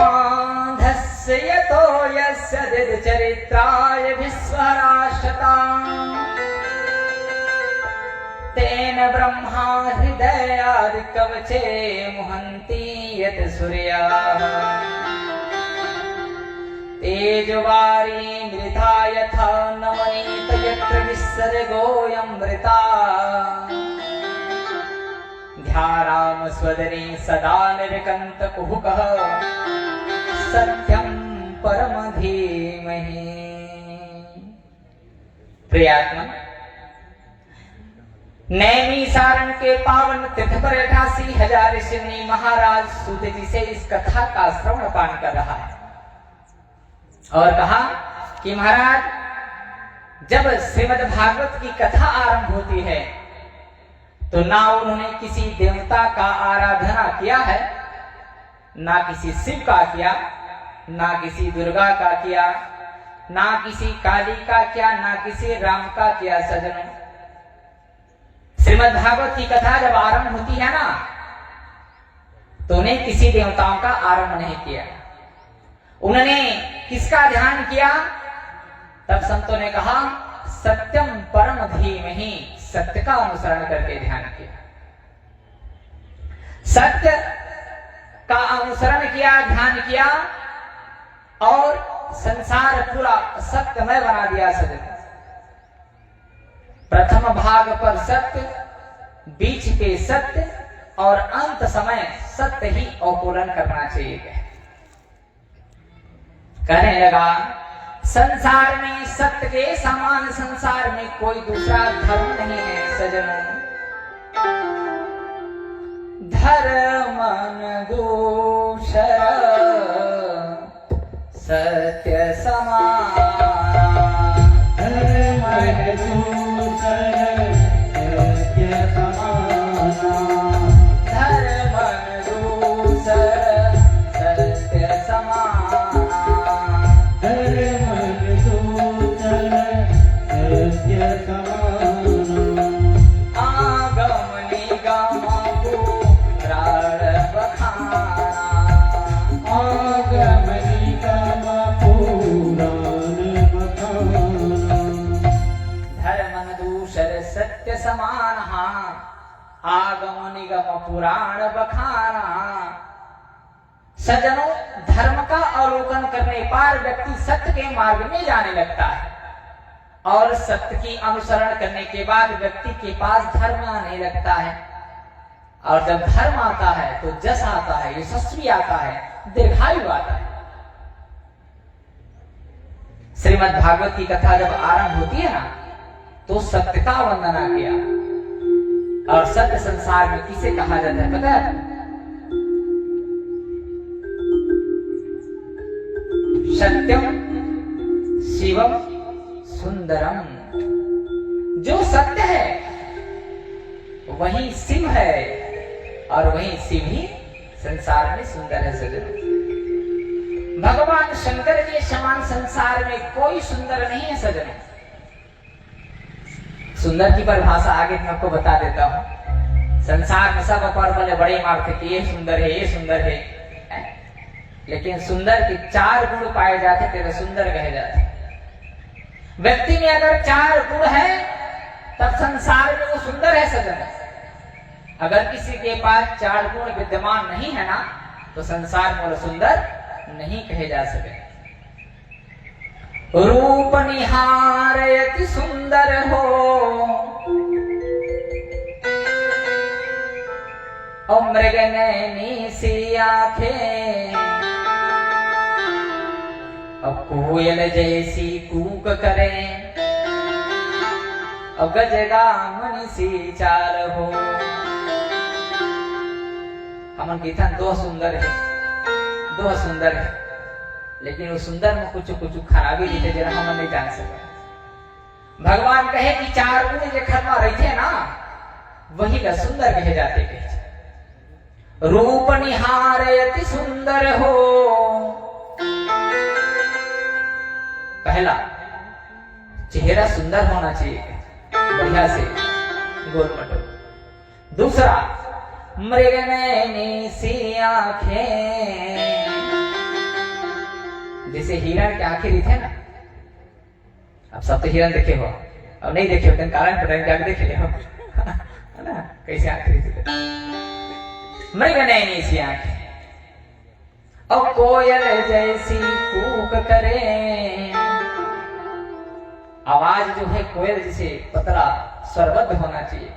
जन्माधस्य यतो यस्य चरित्राय विश्वराशताम् तेन ब्रह्मा हृदयादि कवचे मुहन्ति यत् सूर्याः तेजवारी मृता यथा नवनीत यत्र विसर्गोऽयमृता ध्याराम स्वदने सदा निर्विकन्त कुहुकः सत्यं परम धीमहि। प्रियात्मा, नैमिषारण्य के पावन तीर्थ पर 88,000 ऋषि महाराज सूत जी से इस कथा का श्रवण पान कर रहा है और कहा कि महाराज, जब श्रीमद् भागवत की कथा आरंभ होती है तो ना उन्होंने किसी देवता का आराधना किया है, ना किसी शिव का किया, ना किसी दुर्गा का किया, ना किसी काली का किया, ना किसी राम का किया। सज्जनों, श्रीमद् भागवत की कथा जब आरंभ होती है ना, तो उन्हें किसी देवताओं का आरंभ नहीं किया। उन्होंने किसका ध्यान किया? तब संतों ने कहा सत्यम परम धीमहि, सत्य का अनुसरण करके ध्यान किया, सत्य का अनुसरण किया, ध्यान किया और संसार पूरा सत्यमय बना दिया। सत्य प्रथम भाग पर सत्य, बीच के सत्य और अंत समय सत्य ही अवकूलन करना चाहिए। कहने लगा संसार में सत्य के समान संसार में कोई दूसरा धर्म नहीं है। सज्जनों, धर्म दूसर सत्य समान, धर्म दूसर सत्य समान, धर्म दूसर सत्य समान, धर्म दूसर सत्य समान, आगम निगम पुराण बखाना, आगम निगम पुराण बखाना, धर्म तूषर सत्य समान, आगम निगम पुराण बखाना। सज्जनों, धर्म का अवलोकन करने पर व्यक्ति सत्य के मार्ग में जाने लगता है और सत्य की अनुसरण करने के बाद व्यक्ति के पास धर्म आने लगता है। और जब धर्म आता है तो जस आता है, यशस्वी आता है, दीर्घायु आता है। श्रीमद् भागवत की कथा जब आरंभ होती है ना, तो सत्य का वंदना किया। और सत्य संसार में किसे कहा जाता है पता है? सत्यम शिवम सुंदरम। जो सत्य है वही शिव है और वही शिव ही संसार में सुंदर है। सज्जनों, भगवान शंकर के समान संसार में कोई सुंदर नहीं है। सज्जनों, सुंदर की परिभाषा आगे मैं आपको बता देता हूं। संसार में सब अपर वाले बड़े मार्ग थे, ये सुंदर है, ये सुंदर है, लेकिन सुंदर के 4 गुण पाए जाते तेरे सुंदर कहे जाते। व्यक्ति में अगर 4 गुण है तब संसार में वो सुंदर है। सज्जन, अगर किसी के पास 4 गुण विद्यमान नहीं है ना, तो संसार में वो सुंदर नहीं कहे जा सके। रूप निहारयति सुंदर हो, और मृग नैनी सी आंखें, अब कोयल जैसी कूक करे, अब गजगामन सी चाल हो। हमन कीर्तन 2 सुंदर है, 2 सुंदर है, लेकिन उस सुंदर में कुछ कुछ खराबी दिखे जरा हम नहीं जान सके। भगवान कहे कि 4 गुण जो खरमा रहते ना, वही ला सुंदर कहे जाते। रूप निहारयति सुंदर हो, पहला चेहरा सुंदर होना चाहिए, बढ़िया से गोलमटो। दूसरा मृग नैनी सी आंखें, जैसे हिरण की आंखें दिखे ना। अब सब तो हिरण देखे हो, अब नहीं देखे हो कारण पर जाकर देख ले हो है ना, कैसे आंखें दिखे। मृग नैनी सी आंखें, और कोयल जैसी कूक करे। आवाज जो है कोयल जैसे पतला स्वरबद्ध होना चाहिए,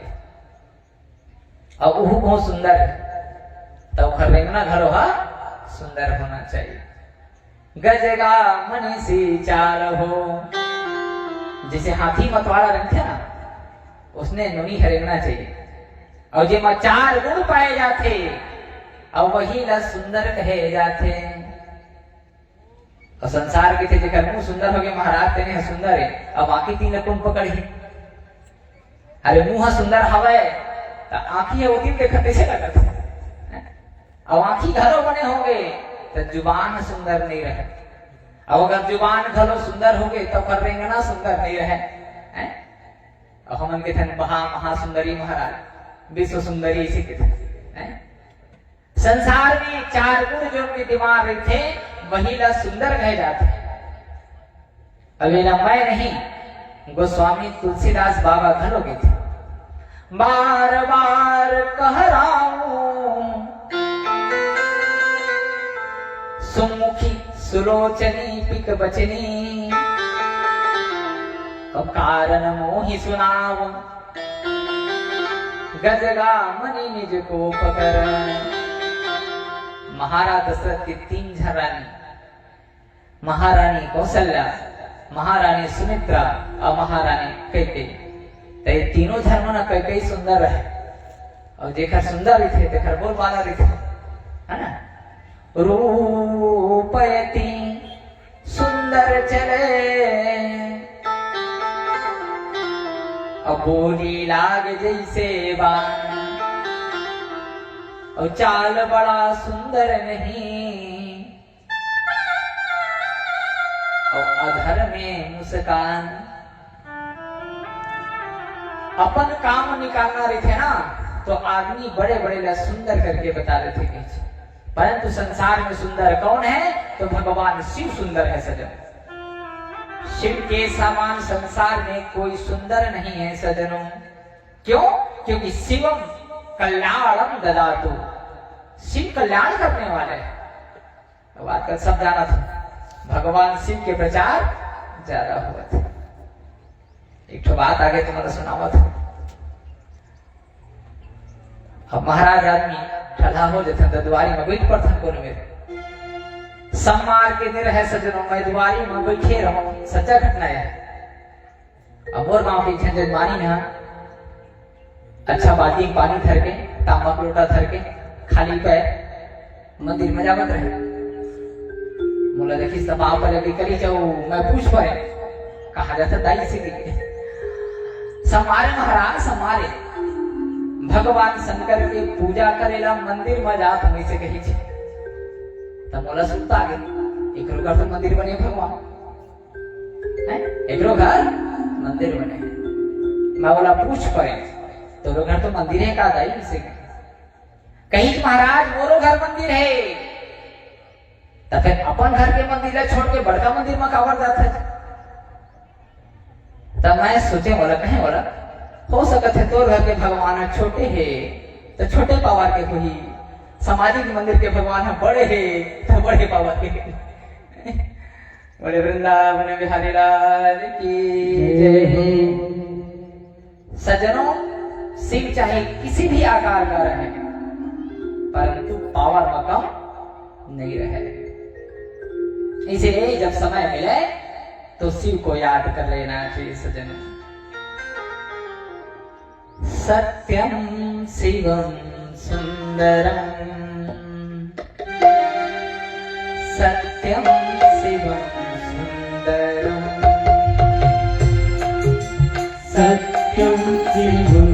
और वो बहुत सुंदर है। तब खरवेंगना घरोहा सुंदर होना चाहिए। गजगा मनी सी चाल हो, जैसे हाथी मतवाड़ा रंग थे ना, उसने नोनी हरेंगना चाहिए। और जे 4 गुण पाए जाते, और वही ला सुंदर कहे जाते। और संसार के थे जेकर मुंह सुंदर हो गए, महाराज तेने सुंदर है, अब आंखी 3 कौन पकड़ी। अरे मुंह सुंदर हवे तो आंखी है वो 3 देखते कैसे लगत है। अब आंखी घरों बने होंगे तो जुबान सुंदर नहीं रहे। अब अगर जुबान घरों सुंदर होंगे तो कर रेंगना सुंदर नहीं रहे। अब हमन के थे महासुंदरी महाराज, विश्व सुंदरी इसी के थे। संसार में 4 गुण जो उनके दिमाग में थे, वही ला सुंदर कहे जाते। अभी ना मैं नहीं, गोस्वामी तुलसीदास बाबा घरों के थे। बार बार कह रहा हूं, सुमुखी सुलोचनी पिक बचनी, अब कारण मोहि सुनाव, गजगा मनी निज को पकड़। महाराज दशरथ की 3 झरानी, महारानी कौशल्या, महारानी सुमित्रा और महारानी कैकेयी। तो ये तीनों धर्म ना कैकेयी सुंदर है, और जेकर सुंदर रहे तेकर बोल वाला रहे, है ना। रूपयती सुंदर चले, अब बोली लाग जैसे बाण, और चाल बड़ा सुंदर नहीं, और अधर में मुस्कान। अपन काम निकालना रहे थे ना, तो आदमी बड़े बड़े ला सुंदर करके बता रहे थे, परंतु संसार में सुंदर कौन है? तो भगवान शिव सुंदर है। सजन, शिव के समान संसार में कोई सुंदर नहीं है सजनों। क्यों? क्योंकि शिवम कल्याणम ददातु, शिव कल्याण करने वाले हैं। तो आजकल सब जाना था, भगवान शिव के प्रचार ज्यादा हुआ था। एक तो बात आगे तुम्हारा सुनावा था। अब महाराज आदमी ठल्हा हो जाते ददवारी में बैठ पड़थन को मेरे सम्मार के दिन रहे सजनों, मैं द्वारी में बैठे रहो, सच्चा घटना है। अब मोर गांव की झंझटमानी में अच्छा बाल्टी पानी धर के, तांबा लोटा धर के, खाली पैर मंदिर में जावत रहे। बोला देखी सब आप पर करी जाओ, मैं पूछ पाए कहा जाता दाई से समारे महाराज समारे भगवान शंकर के पूजा करेला मंदिर में जात मुझे से कही छे। तब बोला सुनता आगे एक घर तो मंदिर बने भगवान है, एक घर मंदिर बने। मैं बोला पूछ पाए तो घर तो मंदिर है का दाई से कहीं महाराज मोरो घर मंदिर है। तो फिर अपन घर के मंदिर छोड़ के बड़का मंदिर में कावर जाता है। तब मैं सोचे बोला कहीं बोला हो सकत है तोर घर के भगवान छोटे है तो छोटे पावर के हुई, सामाजिक मंदिर के भगवान बड़े है तो बड़े पावर के। बोले वृंदावन बिहारी लाल की जय। सज्जनों, शिव चाहे किसी भी आकार का रहे परंतु पावर में कम नहीं रहे। इसलिए जब समय मिले तो शिव को याद कर लेना चाहिए सज्जनों। सत्यम शिवम सुंदरम, सत्यम शिवम सुंदरम, सत्यम शिवम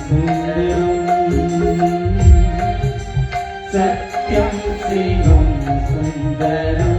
सुंदरम, सत्यम शिवम सुंदरम।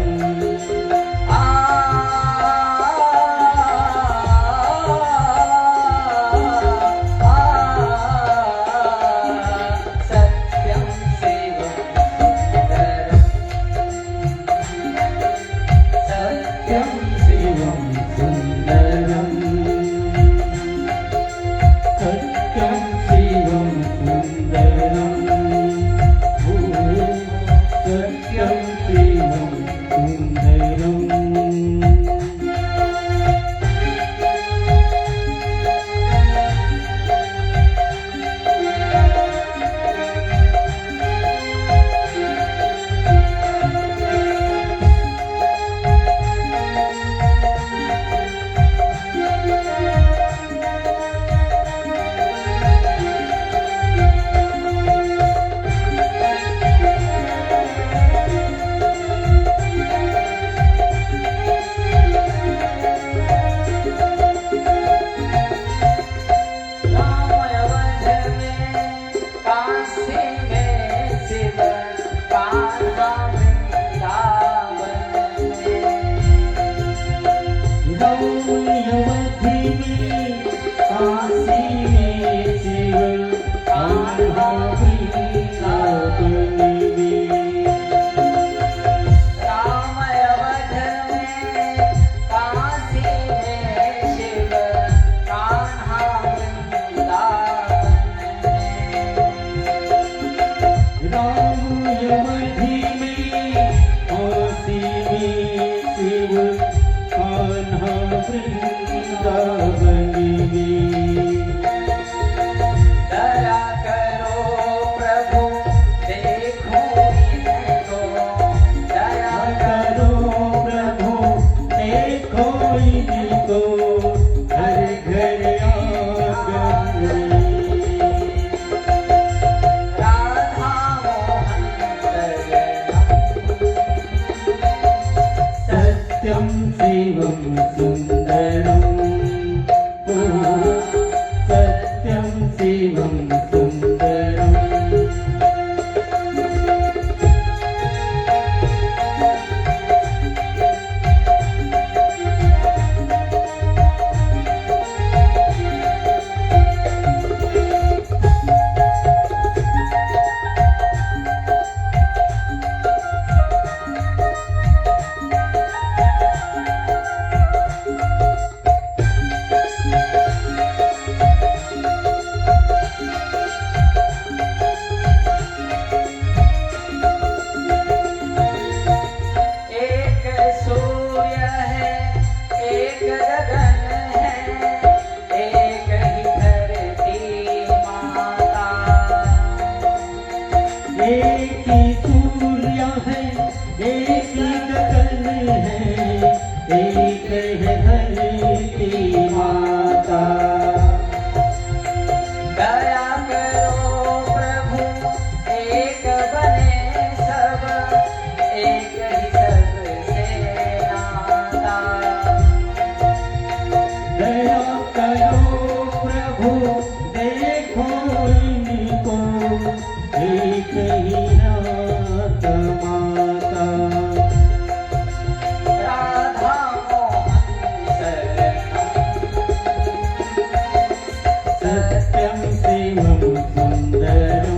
सत्यं शिवं सुन्दरं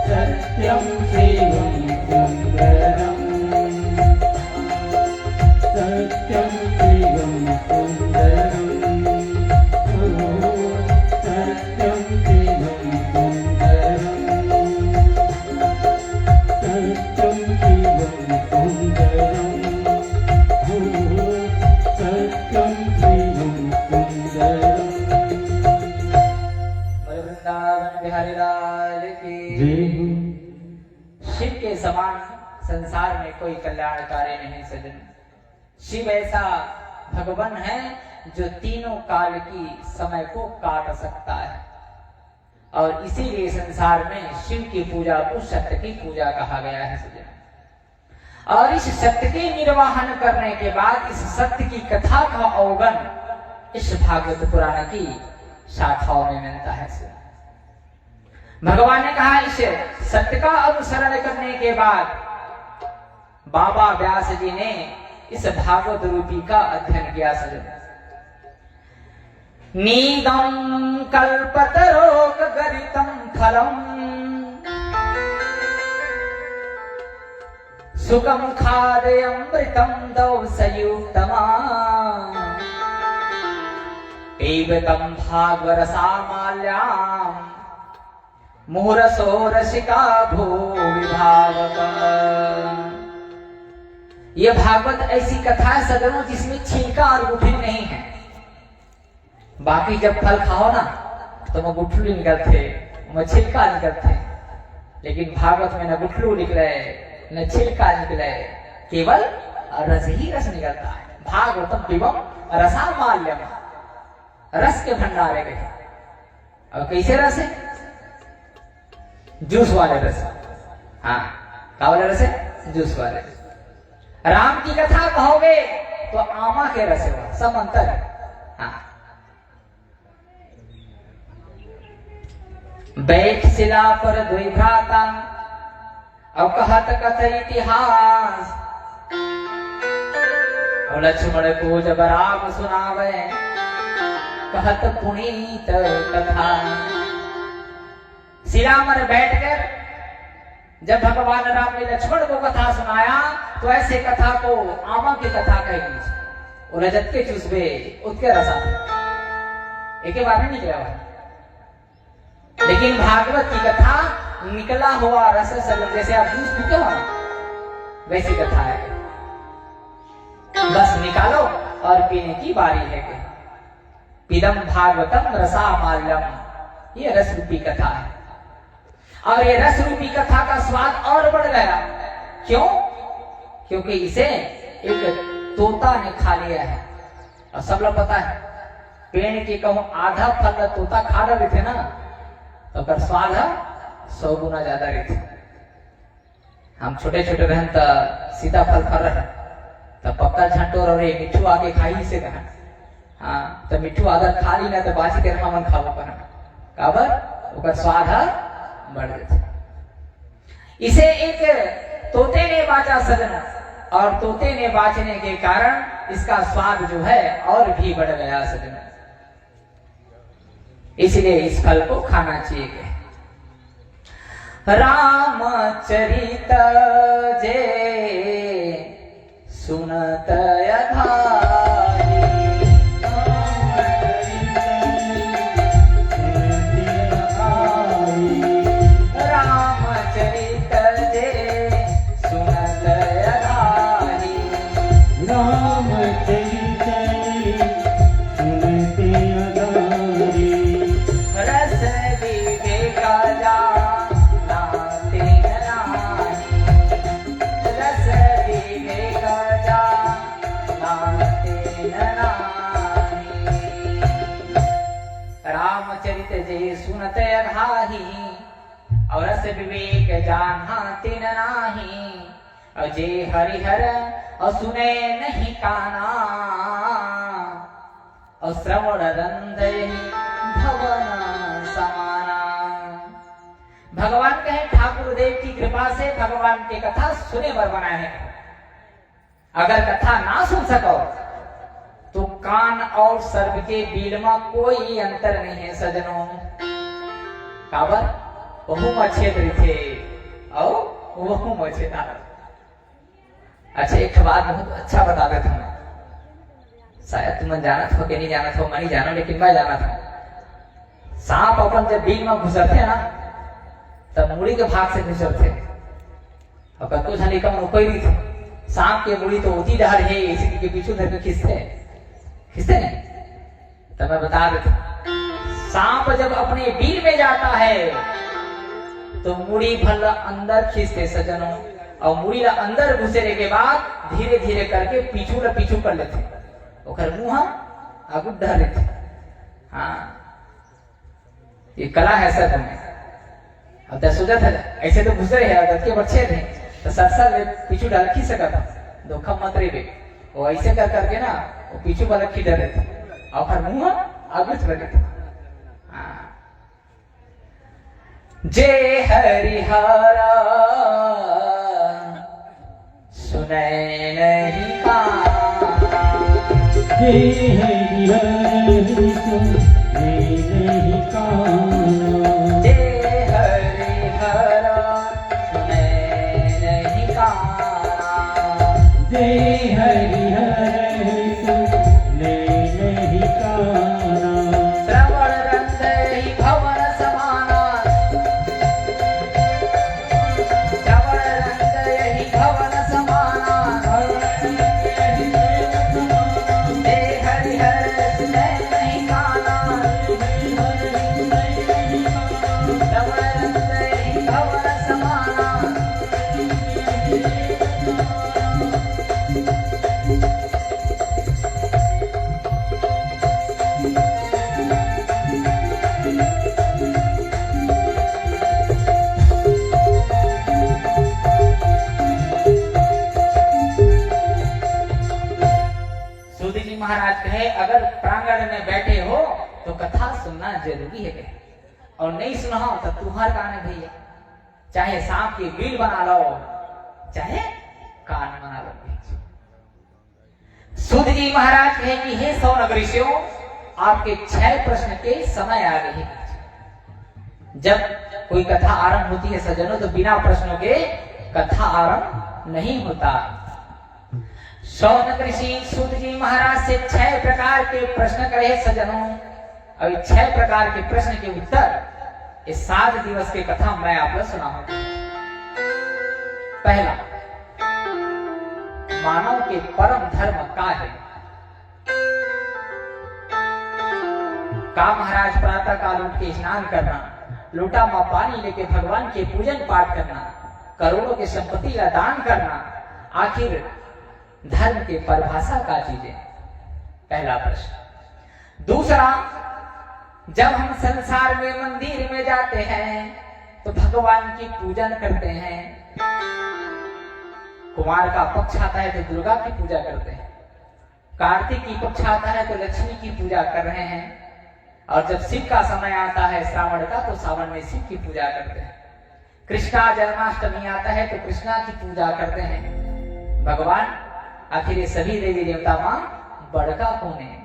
सत्यं शिवं सुन्दरं सत्यं शिवं सुन्दरं सत्यं शिवं सुन्दरं सत्यं शिवं सुन्दरं सत्यं शिवं सुन्दरं। वृंदावन बिहारी लाल की जय। शिव के समान संसार में कोई कल्याणकारी नहीं सजन। शिव ऐसा भगवान है जो तीनों काल की समय को काट सकता है और इसीलिए संसार में शिव की पूजा को सत्य की पूजा कहा गया है सजन। और इस सत्य के निर्वाहन करने के बाद इस सत्य की कथा का अवगम इस भागवत पुराण की शाखाओं में मिलता है सजन। भगवान ने कहा इस सत्य का अनुसरण करने के बाद बाबा व्यास जी ने इस भागवत रूपी का अध्ययन किया सजन। नीदम कल्पतरोग गरितम फलम सुखम खादयमृतम दौसयुक्तमा एवं भागवरसामाल्याम मुहरसो रसिका भू विभावक। यह भागवत ऐसी कथा है सदनों जिसमें छिलका और गुठली नहीं है। बाकी जब फल खाओ ना तो वो गुठली निकलते वो छिलका निकलते, लेकिन भागवत में न गुठलू निकले न छिलका निकले, केवल रस ही रस निकलता है। भागवतम पिबम रसामाल्यम, रस के भंडारे गए। अब कैसे रस है? जूस वाले रस। हाँ, क्या वाले रस है? जूस वाले। राम की कथा कहोगे तो आमा के रस है, सब अंतर है। हाँ, बैठ शिला पर दुई भ्राता अब कहत कथ इतिहास, और लक्ष्मण को जब राम सुनावे कहत पुनीत कथा। शिला पर बैठकर जब भगवान राम ने लक्ष्मण को कथा सुनाया तो ऐसे कथा को आमा की कथा कह दीजिए। और रजत के चूसबे उसके रसा एक बार में निकला हुआ, लेकिन भागवत की कथा निकला हुआ रस जैसे आप जूस पीते हो ना वैसी कथा है। बस निकालो और पीने की बारी है। पिदम भागवतम रसामाल्यम, ये रस रूपी कथा है। और ये रस रूपी कथा का स्वाद और बढ़ गया। क्यों? क्योंकि इसे एक तोता ने खा लिया है। और सब लोग पता है पेड़ के कहूं आधा फल तोता खा रहे थे ना तो कर स्वाद 100 गुना ज्यादा रहते। हम छोटे छोटे रहन तो सीताफल फल रहे तो पक्का झंटोर और मिठू आके खाई से कहा। हाँ, तो मिठू अगर खा ली ना तो बासी तेरे मन खावा पर काबर ओकर स्वाद बढ़ जाते। इसे एक तोते ने बाचा सजन, और तोते ने बाचने के कारण इसका स्वाद जो है और भी बढ़ गया सजन। इसलिए इस फल को खाना चाहिए। रामचरित जे सुनत अधारी, रामचरित जे सुनत अधारी, रामचरित सुनत अधारी, रस विवेक जाना तेन नाही, रस विवेक जाना तेन नाही। रामचरित जे सुनत अघाही, और रस विवेक जाना तेन नाही। और जे हरिहर और सुने नहीं काना, और श्रवण रंदे भवन समाना। भगवान कहे ठाकुर देव की कृपा से भगवान की कथा सुने बर बनाए। अगर कथा ना सुन सको तो कान और सर्प के बीच में कोई अंतर नहीं है सजनों। काबर वहु मछेद थे और वहु मछेदार। अच्छा एक बात बहुत अच्छा बता देता हूँ, शायद तुम जानत हो कि नहीं जानत हो, मैं नहीं जानो लेकिन मैं जानत हूँ। सांप अपन जब बिल में घुसरते ना तब मुड़ी के भाग से घुसरते और कतो झली कम कोई नहीं थे। सांप के मुड़ी तो होती डर है, इसी के पीछे धर के खींचते नहीं। तब मैं बता देता, सांप जब अपने बिल में जाता है तो मुड़ी भल अंदर खींचते सजनों, और मुड़ी ला अंदर घुसेरे के बाद धीरे धीरे करके पीछू कर लेते, ओकर मुंह आगू डर लेते। हाँ ये कला है सर में। अब दस सोचा था ऐसे तो घुसे रहे दस के बच्चे थे तो सर पीछू डाल खी सका था धोखा मत रे वो ऐसे कर करके ना वो पीछू वाला खी डर रहे थे और फिर मुंह आगू चल रहे थे। जय हरिहरा सुने नहीं का, जय हरिहर सुने नहीं का, जय हरिहरा सुने नहीं का, जय हरिहर सुने नहीं का, श्रवण रंग ही भवन समाना, श्रवण रंग ही भवन समाना, जय हरिहर सुने नहीं काना, श्रवण रंग ही भवन समाना। सूदी जी महाराज कहे अगर प्रांगण में बैठे हो तो कथा सुनना जरूरी है कहे, और नहीं सुना हो तो तुम्हार कान है भैया, चाहे सांप की बिल बना लो चाहे कान बना लो। सूदी जी महाराज कहे कि हे सौ नगरीशियों आपके 6 प्रश्न के समय आ गए हैं। जब कोई कथा आरंभ होती है सज्जनों तो बिना प्रश्नों के कथा आरंभ नहीं होता। शौनक ऋषि सूत जी महाराज से 6 प्रकार के प्रश्न करे सज्जनों, और 6 प्रकार के प्रश्न के उत्तर इस 7 दिवस की कथा मैं आपको सुनाऊंगा। पहला, मानव के परम धर्म का है। का महाराज प्रातः काल उठ के स्नान करना, लोटा में पानी लेके भगवान के पूजन पाठ करना, करोड़ों की संपत्ति का दान करना, आखिर धर्म के परिभाषा का चीजें। पहला प्रश्न। दूसरा, जब हम संसार में मंदिर में जाते हैं तो भगवान की पूजन करते हैं। कुमार का पक्ष आता है तो दुर्गा की पूजा करते हैं, कार्तिक की पक्ष आता है तो लक्ष्मी की पूजा कर रहे हैं, और जब शिव का समय आता है श्रावण का तो सावन में शिव की पूजा करते हैं। कृष्णा जन्माष्टमी आता है तो कृष्णा की पूजा करते हैं। भगवान आखिर ये सभी देवी देवता मां बड़का कौन है?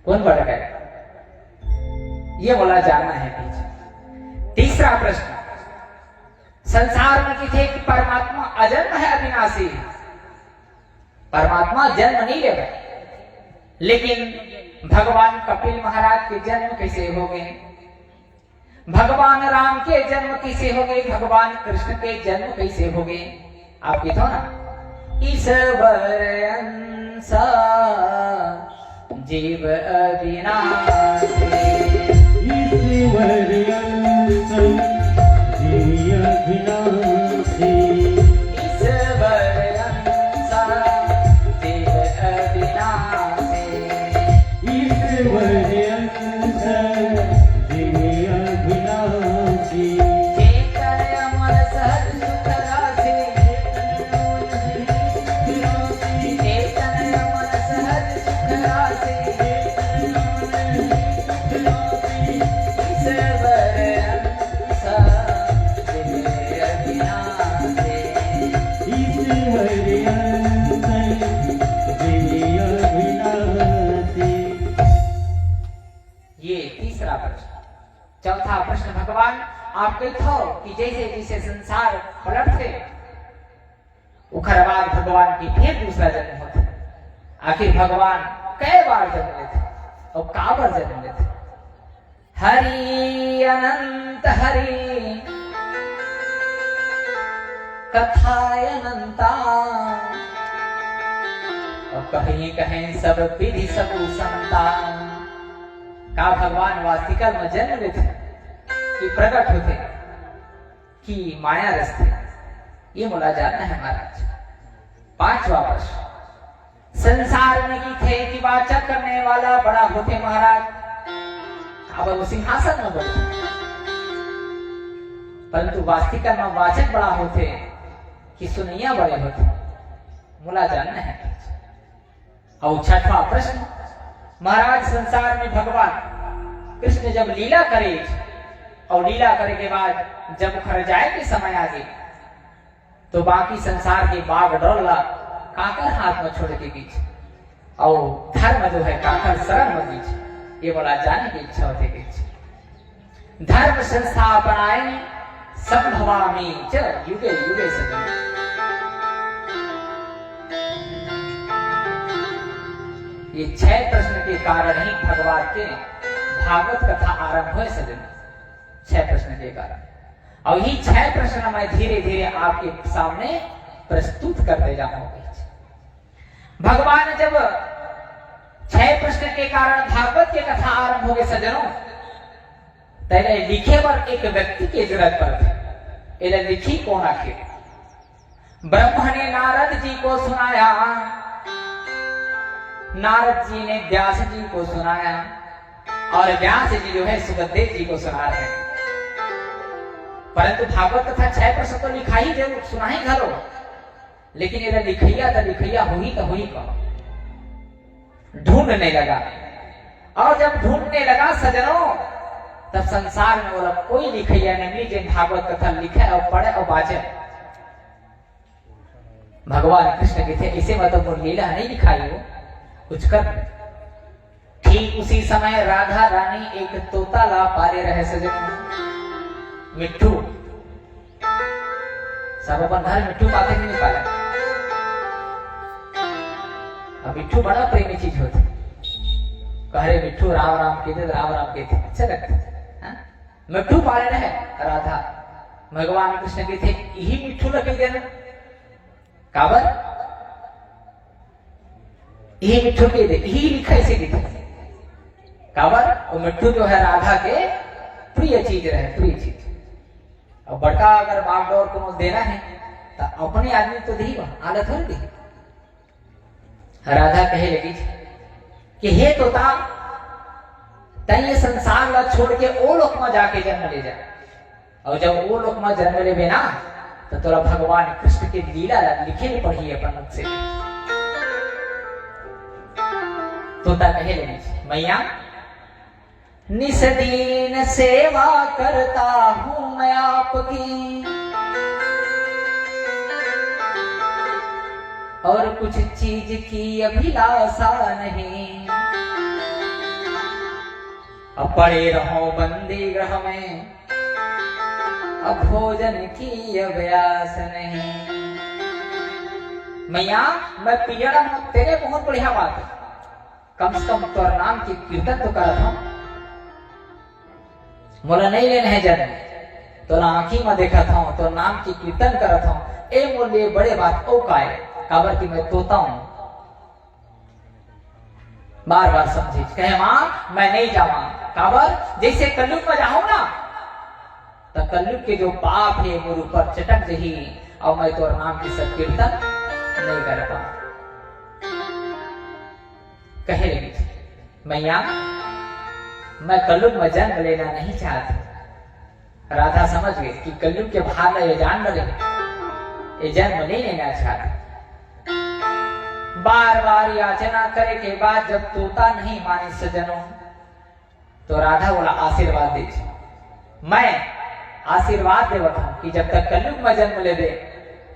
कौन बड़का है ये बोला जानना है पीछे। तीसरा प्रश्न, संसार में किथे कि परमात्मा अजन्म है अविनाशी। परमात्मा जन्म नहीं ले गए, लेकिन भगवान कपिल महाराज के जन्म कैसे हो गए, भगवान राम के जन्म कैसे हो गए, भगवान कृष्ण के जन्म कैसे हो गए? आप कहो ना, ईश्वर अंसा जीव अविनाशी, ईश्वर अंसा जीव अविनाशी, ईश्वर अंसा जीव अविनाशी, ईश्वर अंसा जीव अविनाशी, चेतन अमर सहज सुख राशि, चेतन अमर सहज सुख राशि, चौथा प्रश्न भगवान आप कहते कि जैसे जैसे संसार पलटते उखर बाद भगवान की फिर दूसरा जन्म होता। आखिर भगवान कई बार जन्म लेते और काबर जन्म लेते। हरि अनंत हरि कथाय अनंता और कहीं कहीं सब विधि सब समता। का भगवान वास्तविकल में जन्म लेते कि प्रकट होते कि माया रस्ते, ये बोला जाता है महाराज। पांचवा प्रश्न, संसार में की थे कि वाचक करने वाला बड़ा होते महाराज, अब वो सिंहासन में बैठे, परंतु वास्तविकल में वाचक बड़ा होते कि सुनैया बड़े होते, बोला जानना है। और छठवा प्रश्न, महाराज संसार में भगवान कृष्ण जब लीला करे और लीला करे के बाद जब खर जाए के समय आ गए तो बाकी संसार के बाग डोला काकर हाथ में छोड़ के बीच और धर्म जो है काकर शरण में बीच, ये बोला जाने की इच्छा होती बीच। धर्म संस्थापनाय संभवामि च युगे युगे सजन। ये 6 प्रश्न के कारण ही भगवान के भागवत कथा आरंभ हुए सजन। 6 प्रश्न के कारण, और ये 6 प्रश्न मैं धीरे धीरे आपके सामने प्रस्तुत करते जाऊंगा। भगवान जब 6 प्रश्न के कारण भागवत की कथा आरंभ हो गए सजनों, पहले लिखे पर एक व्यक्ति की जरूरत पड़ती। इधर लिखी कौन आखिर? ब्रह्मा ने नारद जी को सुनाया, नारद जी ने व्यास जी को सुनाया और व्यास जी जो है सुखदेव जी को सुना रहे हैं। परंतु भागवत कथा 6 प्रश्न तो लिखा ही जरूर, सुना ही घरो, लेकिन इधर लिखैया तो लिखैया हुई तो हुई कौन? ढूंढने लगा, और जब ढूंढने लगा सजनों तब संसार में बोला कोई लिखैया नहीं मिली जिन भागवत कथा लिखे और पढ़े और बाजे। भगवान कृष्ण के थे इसे मतलब लीला नहीं दिखाई हो कुछ कर। ठीक उसी समय राधा रानी एक तोता ला पारे रहे सजनों, मिट्टू। सब अपन घर मिट्टू पाते नहीं पाला। अब मिट्टू बड़ा प्रेमी चीज होती, कहे मिट्टू राम राम कहते, राम राम कहते, अच्छा लगता है। मिट्टू पाले रहे राधा, भगवान कृष्ण के थे यही मिट्टू लगे देना काबर, यही मिट्टू के दे, यही लिखा इसे लिखा काबर। वो मिट्टू जो है राधा के प्रिय चीज रहे, प्रिय चीज। और बड़का अगर बागडोर को देना है तो अपने आदमी तो दी आदत हो दी। राधा कहे लगी कि हे तोता तय संसार ला छोड़ के ओ लोक में जाके जन्म ले जा, और जब वो लोक में जन्म ले ना तो तोरा भगवान कृष्ण के लीला लिखे पढ़ी अपन मुख से। तोता कहे लगी मैया निस्दीन सेवा करता हूं मैं आपकी, और कुछ चीज की अभिलाषा नहीं। अब पड़े रहो बंदी ग्रह में, अब भोजन की अभ्यास नहीं। मैया मैं पियड़ा हूं, तेरे बहुत बढ़िया बात है, कम से कम तोर नाम की कीर्तन तो करत हूं। मोला नहीं लेना है जन्म, तो आंखी में देखा था तो नाम की कीर्तन करत हूं। ए मोले बड़े बात ओ काय काबर की मैं तोता हूं। बार बार समझी कहे मां मैं नहीं जावा काबर, जैसे कलयुग में जाऊं ना तो कलयुग के जो पाप है मेरे ऊपर चटक जही, और मैं तो नाम की सब कीर्तन नहीं कर पाऊं। कहे लगी मैया मैं कलयुग में जन्म लेना नहीं चाहती। राधा समझ गई कि कलयुग के बाहर ये जान लगे, ये जन्म नहीं लेना चाहती। बार बार याचना करे के बाद जब तोता नहीं माने सजनों, तो राधा बोला आशीर्वाद दीजिए। मैं आशीर्वाद देवत हूं कि जब तक कलयुग में जन्म ले दे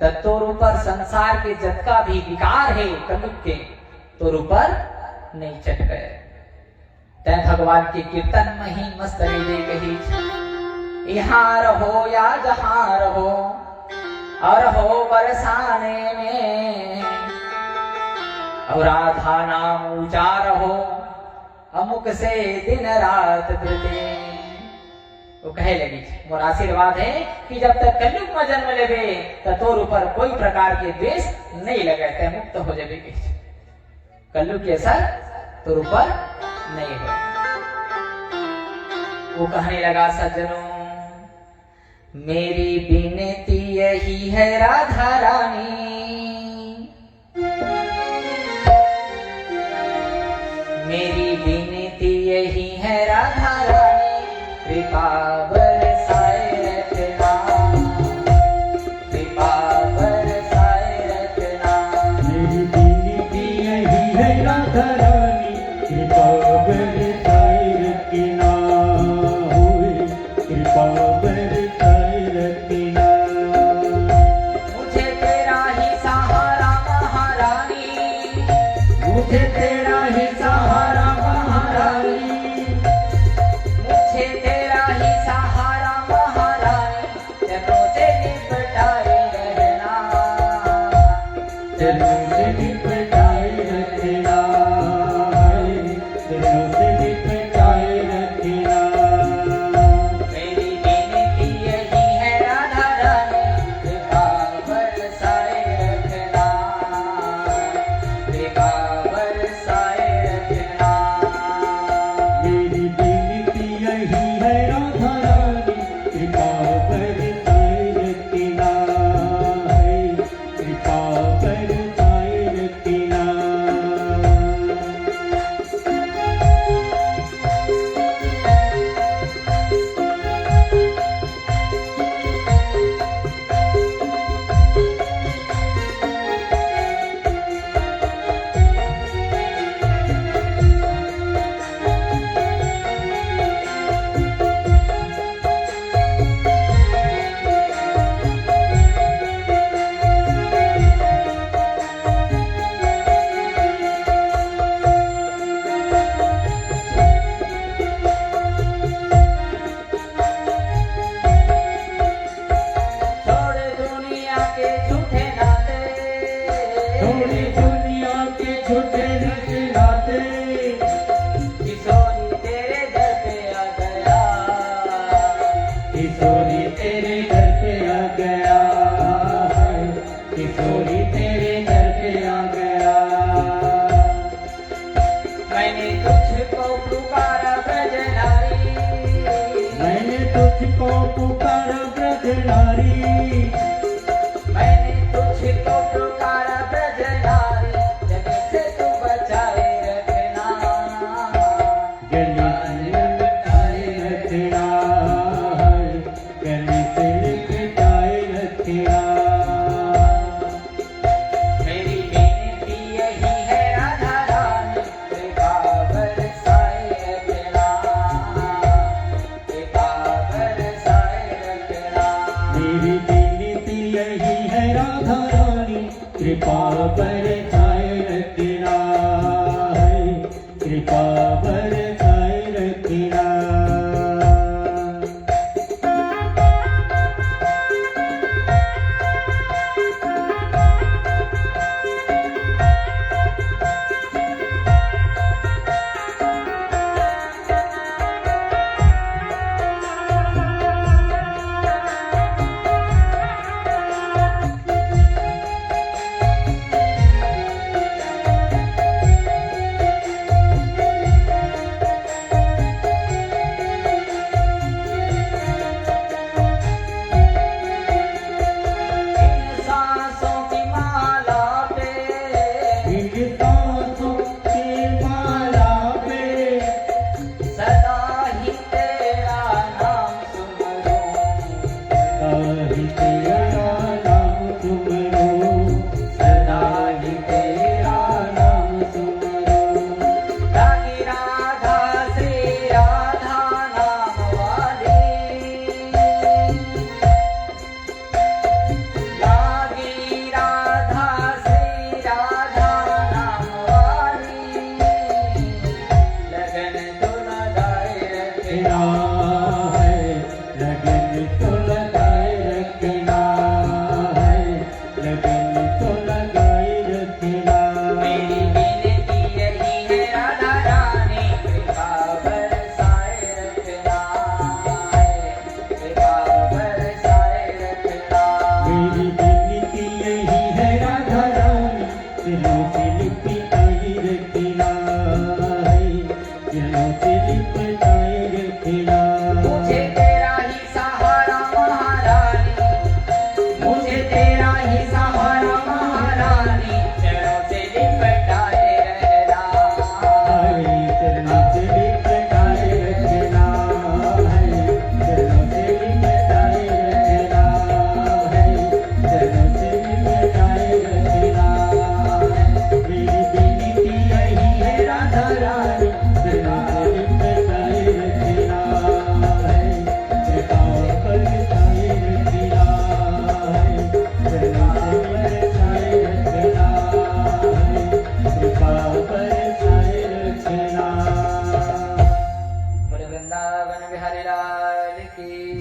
तब तोर ऊपर संसार के जतका भी विकार है कलयुग के तोर ऊपर नहीं चट गए। तय भगवान के कीर्तन में ही मस्त रही कही यहाँ रहो या जहाँ रहो और हो बरसाने में और राधा नाम ऊंचा रहो अमुक से दिन रात प्रति। वो कहे लगी मोर आशीर्वाद है कि जब तक कलयुग में जन्म लेवे तो तोर ऊपर कोई प्रकार के द्वेष नहीं लगे, ते मुक्त हो जावे। कलयुग के असर तोर ऊपर नहीं हो। वो कहने लगा सज्जनों मेरी विनती यही है राधा रानी, मेरी विनती यही है राधा रानी, कृपा बरसाए रखना, कृपा बरसाए रखना। मेरी विनती यही है राधा रानी, कृपा बरसाए रखना, कृपा बरसाए रखना। मुझे तेरा ही सहारा महारानी, मुझे तेरा ही सहारा महारानी, मुझे तेरा ही सहारा महारानी, चरणों से लिपटाए रहना, चरणों से लिपटाए रखना, चरणों से लिपटाए रखना। मेरी विनती यही है राधा रानी, कृपा बरसाए रखना, कृपा बरसाए रखना। मेरी विनती यही है राधा रानी, कृपा बरसाए रखना, कृपा बरसाए रखना। छोड़ दुनिया के झूठे नाते, थोड़ी दुनिया के छोटे रिश्ते नाते, किशोरी तेरे दर पे आ गया, किशोरी तेरे घर पे आ गया, किशोरी तेरे घर पे आ गया। मैंने तुझको पुकारा ब्रजनारी, मैंने तुझको पुकारा ब्रजनारी, मैंने तुझको पुकारा ब्रजनारी, जग से तू बचाए रखना, गली से लिपटाए रखना, गली से लिपटाए रखना। मेरी विनती यही है राधा रानी, कृपा बरसाए रखना, कृपा बरसाए रखना। मेरी विनती यही है राधा रानी, कृपा बरसाए रखना, कृपा बरसाए रखना।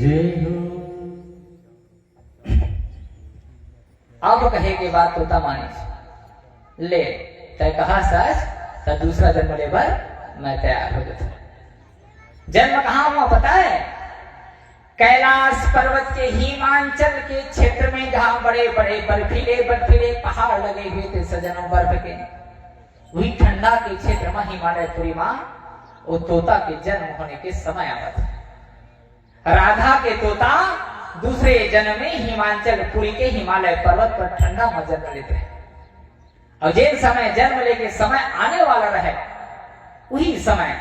जय हो। अब कहे के बाद तोता मानी ले तय कहा सच तो दूसरा जन्म ले पर मैं तैयार हो गया। जन्म कहाँ हुआ पता है? कैलाश पर्वत के हिमांचल के क्षेत्र में, जहां बड़े बड़े बर्फीले बर्फीले पहाड़ लगे हुए थे सजनों, बर्फ के वही ठंडा के क्षेत्र में हिमालयपुरी मां वो तोता के जन्म होने के समय आया था। राधा के तोता दूसरे जन्म में हिमांचल पुरी के हिमालय पर्वत पर ठंडा में जन्म लेते हैं। और जिन समय जन्म लेके समय आने वाला रहे वही समय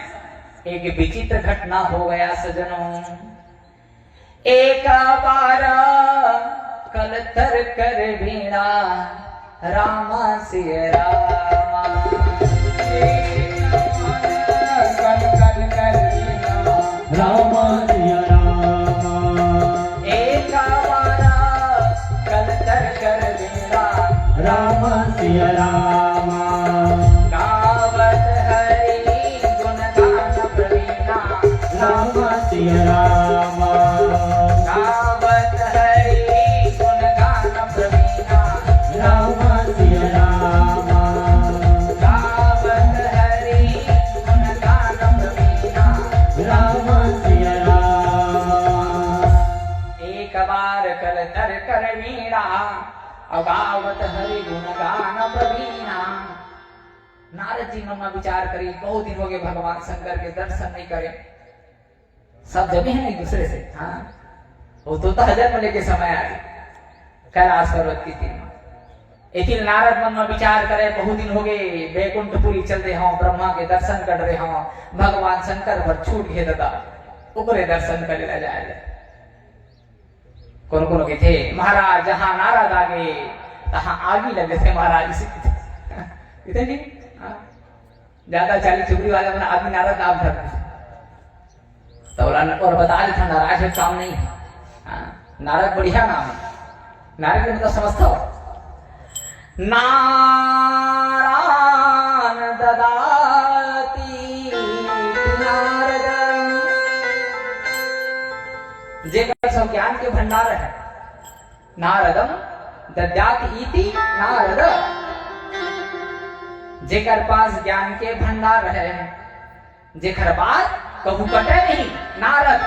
एक विचित्र घटना हो गया सजनों। एक बार कल तर कर वीणा रामा सिय रामा, कल कल कर वीणा रामा सिया रामा, एक बार कल तर कर वीणा रामा सिया रामा, गावत हरि गुण गान प्रवीणा रामा सिया रामा, गावत हरि गुण गान प्रवीणा रामा सिया रामा, गावत हरि गुण गान प्रवीणा। रामा सिया रामा। एक बार कल तर कर वीणा अगावत हरि गुण गान प्रवीणा। नारद जी मन में विचार करी, बहुत दिन हो गए भगवान शंकर के दर्शन नहीं करे, सब जमे हैं एक दूसरे से। हाँ वो तोता जन्म लेके समय आ गई कैलाश पर्वत की तीर में। एक नारद मन में विचार करे, बहुत दिन हो गए बैकुंठपुरी चलते हों, ब्रह्मा के दर्शन कर रहे हों, भगवान शंकर पर छूट गए दादा ऊपरे दर्शन करे ला जाए। कौन कौन के थे महाराज, जहां नारद आगे तहां आगे लगे थे महाराज इसी इतने नहीं। ज्यादा 40 चुगली वाले बना आदमी नारद आप धरते तो और बता देता नाराज है काम नहीं है। नारद बढ़िया नाम है, नारद मतलब समझता हो नारायण ददाती नारद, जेकर सब ज्ञान के भंडार है। नारदम दद्यात इति नारद, जेकर पास ज्ञान के भंडार है, जेकर बात कबू कटे नहीं नारद।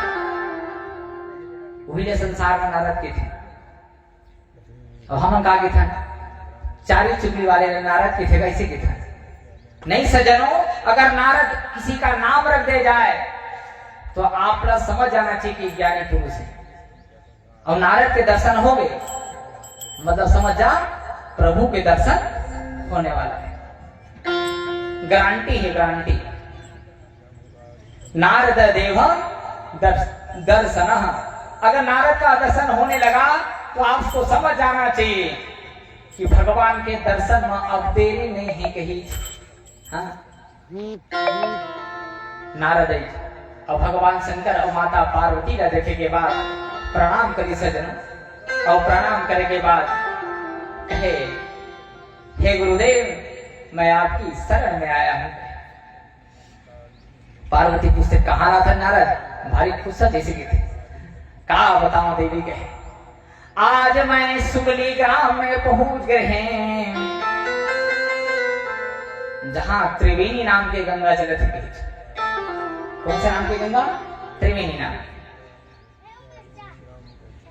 वही संसार में नारद के थे और हम का के थे 40 चुगली वाले नारद के थे, कैसे के थे नहीं सजनों। अगर नारद किसी का नाम रख दे जाए तो आप लोग समझ जाना चाहिए कि ज्ञानी पुरुष है। और नारद के दर्शन हो गए मतलब समझ जा प्रभु के दर्शन होने वाला है, गारंटी है गारंटी। नारद देव दर्शन, अगर नारद का दर्शन होने लगा तो आपको समझ जाना चाहिए कि भगवान के दर्शन में अब देरी नहीं है कहीं। हाँ नारद और भगवान शंकर और माता पार्वती का देखे के बाद प्रणाम करी सजनों। और प्रणाम करे के बाद कहे हे गुरुदेव मैं आपकी शरण में आया हूं। पार्वती पूछते कहाँ रहा था नारद, भारी खुश जैसे की थी। कहा बताओ देवी कहे आज मैं सुगली ग्राम में पहुंच गए हैं, जहां त्रिवेणी नाम के गंगा चले थे। कौन से नाम की गंगा? त्रिवेणी नाम।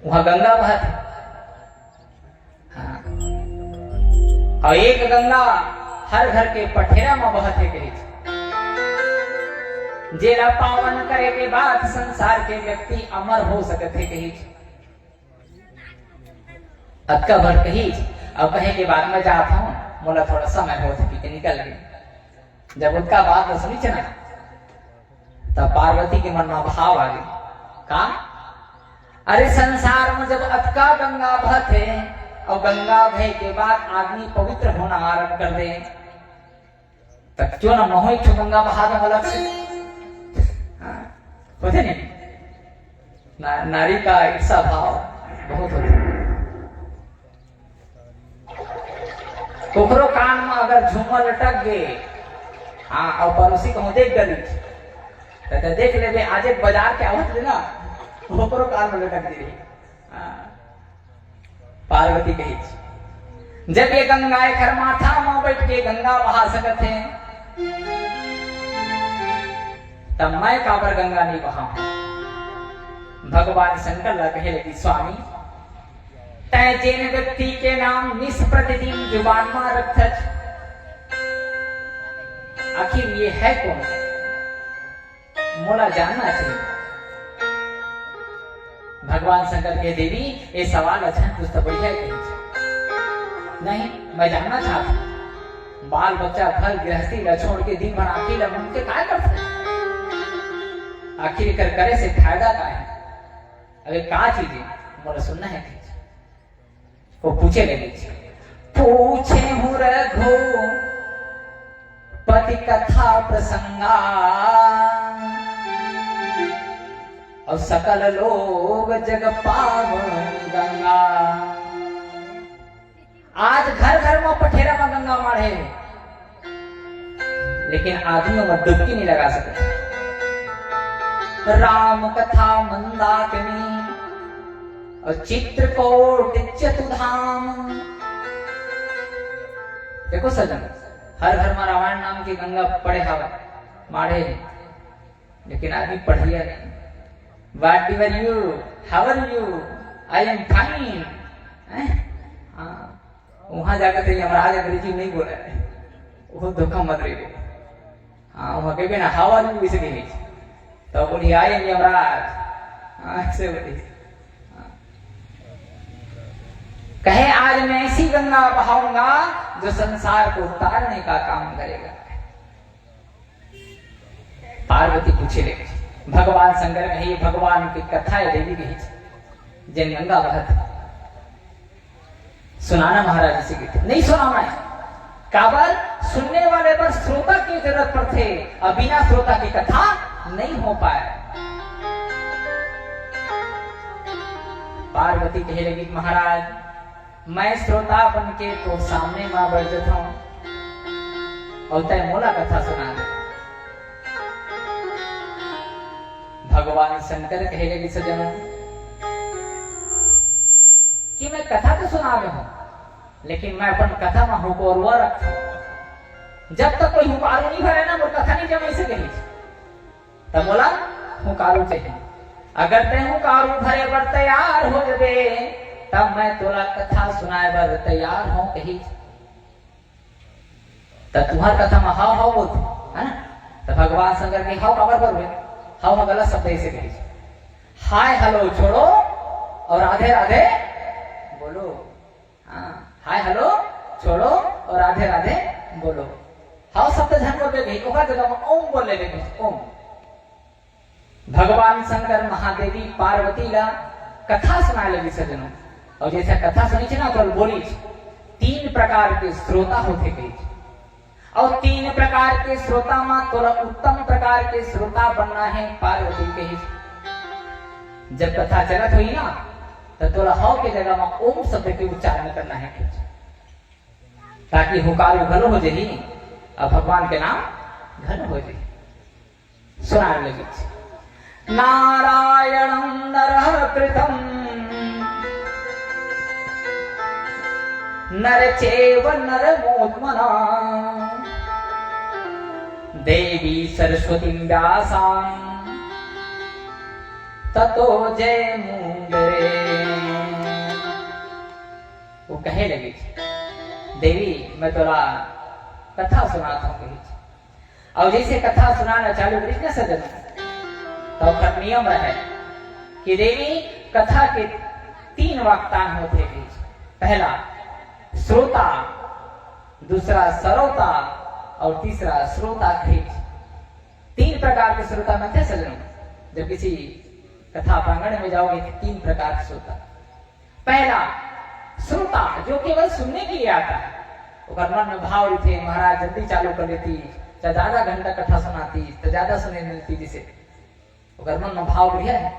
वहां गंगा बहत है। हाँ। और एक गंगा हर घर के पठेरा में बहत है कही। जेला पावन करे के बाद संसार के व्यक्ति अमर हो सकते कही। अतका भर कही और कहे के बाद मैं जाता हूं, बोला थोड़ा समय हो के निकल गई। जब उसका बात तो सुनी चना तब पार्वती के मन में भाव आ गई। का अरे संसार में जब अतका गंगा बहत है और गंगा बहे के बाद आदमी पवित्र होना आरंभ कर दे तब क्यों ना मोह गंगा बहा दे अलग से। होते नहीं नारी का ईर्षा भाव बहुत होता है। कोकरो कान में अगर झूमर लटक गए हाँ और पड़ोसी को देख गली तो देख ले आज एक बाजार के आवत ना ओकरो काल में लटक दी रही। पार्वती कही जब ये गंगा घर माथा मां बैठ के गंगा बहा सकत है, तब मैं काबर गंगा नहीं बहाऊं। भगवान शंकर ला कहे लगी स्वामी तय जिन व्यक्ति के नाम निस प्रतिदिन जुबान में रखत, आखिर ये है कौन, मोला जानना चाहिए। भगवान शंकर के देवी ये सवाल अच्छा पूछता बढ़िया कही नहीं, मैं जानना चाहता हूं बाल बच्चा फल गृहस्थी ला छोड़ के दिन भर आखिर ला मुंह के काय करते, आखिर कर करे से फायदा का है, अगर का चीज है मोला सुनना है। वो पूछे लगे पूछे हूँ रघु पति कथा प्रसंगा, और सकल लोग जग पावन गंगा। आज घर घर में पठेरा में गंगा मारे, लेकिन आदमियों में डुबकी नहीं लगा सकते। राम कथा मंदाकिनी और चित्रकूट चतुधाम। देखो सजन, हर घर में रामायण नाम की गंगा पड़े हवा मारे, लेकिन आदमी पढ़िया नहीं। What are you? How are you? I am fine. वहां जाकर तो यमराज अंग्रेजी नहीं बोला है, वो धोखा मत रही। हाँ वहां कहे ना हाउ आर यू इसे नहीं, तो बोली आई एम यमराज ऐसे बोली। कहे आज मैं ऐसी गंगा बहाऊंगा जो संसार को तारने का काम करेगा। पार्वती पूछे लगी भगवान शंकर कही भगवान की कथा है देवी कही जन गंगा बहत सुनाना महाराज से गीत नहीं सुनाना है। काबर सुनने वाले पर श्रोता की जरूरत पड़ते, अब बिना श्रोता की कथा नहीं हो पाए। पार्वती कहे लगी महाराज मैं श्रोता बन के तो सामने मां बैठ जाता हूं और तय मोला कथा सुना दे। भगवान शंकर कहे लगी सजनों कि मैं कथा तो सुना रहा हूं, लेकिन मैं अपन कथा में हुकोरवा रखता हूं। जब तक कोई हुकारू नहीं भरे ना वो कथा नहीं जमे से कही, तब बोला हुकारू चाहिए। अगर ते हुकारू भरे बर तैयार हो जबे तब मैं तोला कथा सुनाए बर तैयार हूं कही। तब तुम्हार कथा में हाव हाव बोलते है ना, तो भगवान शंकर के हाव काबर पर हुए, हाव गलत शब्द ऐसे कही। हाय हेलो छोड़ो और राधे राधे बोलो। हाँ हाय हेलो छोड़ो और राधे राधे बोलो। हाउ शब्द धन बोल गई ओका जगह में ओम बोल ले ओम। भगवान शंकर महादेवी पार्वती ला कथा सुनाए लगी सजनों, और जैसे कथा सुनी थी ना तो बोली 3 प्रकार के श्रोता होते गई, और 3 प्रकार के श्रोता में तोला उत्तम प्रकार के श्रोता बनना है। पार्वती कही जब कथा चलत हुई ना तो तोला हाव के जगह में ओम शब्द के उच्चारण करना है, ताकि हुकारू घलो हो जाही और भगवान के नाम घन हो जाए। सुनाने लगी नारायणं नरः कृतं नरचैव नरमोत्मना देवी सरस्वती व्यासां ततो जयमुंदरे। वो कहे लगी देवी मैं तोरा कथा सुनाता हूँ। और जैसे कथा सुनाना चालू करी ना सजन, तो नियम रहे कि देवी कथा के 3 वाक्तान होते हैं। पहला श्रोता, दूसरा सरोता और तीसरा श्रोता खींच। 3 प्रकार के श्रोता में थे सजनों। जब किसी कथा प्रांगण में जाओगे 3 प्रकार के श्रोता। पहला श्रोता जो केवल सुनने के लिए आता है, मन में भाव थे महाराज जल्दी चालू कर देती, चाहे ज्यादा घंटा कथा सुनाती तो ज्यादा सुने मिलती, जिसे मन में भाव बढ़िया है।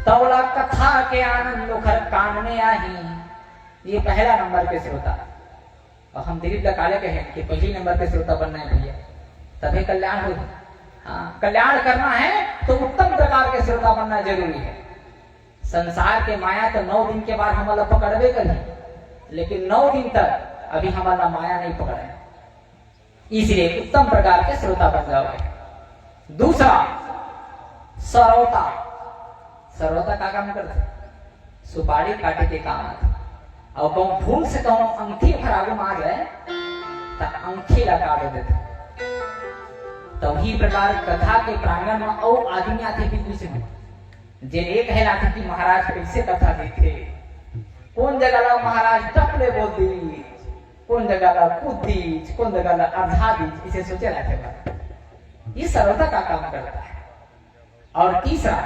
तौला कथा के आनंद उखर कान में आही, ये पहला नंबर के श्रोता। और हम दिलीप काले कहे कि पहली नंबर के श्रोता बनना है भैया, तभी कल्याण हो। कल्याण करना है तो उत्तम प्रकार के श्रोता बनना जरूरी है। संसार के माया तो 9 दिन के बाद हमारा पकड़बे करी, लेकिन 9 दिन तक अभी हमारा माया नहीं पकड़े, इसलिए उत्तम प्रकार के श्रोता बन जाओगे। दूसरा सरौता। सरौता का काम करते, सुपारी काटे के काम आते, और कहूं भूल से कहूं अंगठी खराब आ जाए तो अंगठी लगा देते। तो ही प्रकार कथा के प्रांगण में और आदमी आते बीच में जे एक है लाते कि महाराज कैसे कथा देखे, कौन जगह ला महाराज टपले बोल दी, कौन जगह ला कूद दी, कौन जगह ला आधा दी, इसे सोचे लाते। ये सरलता का काम करता है। और तीसरा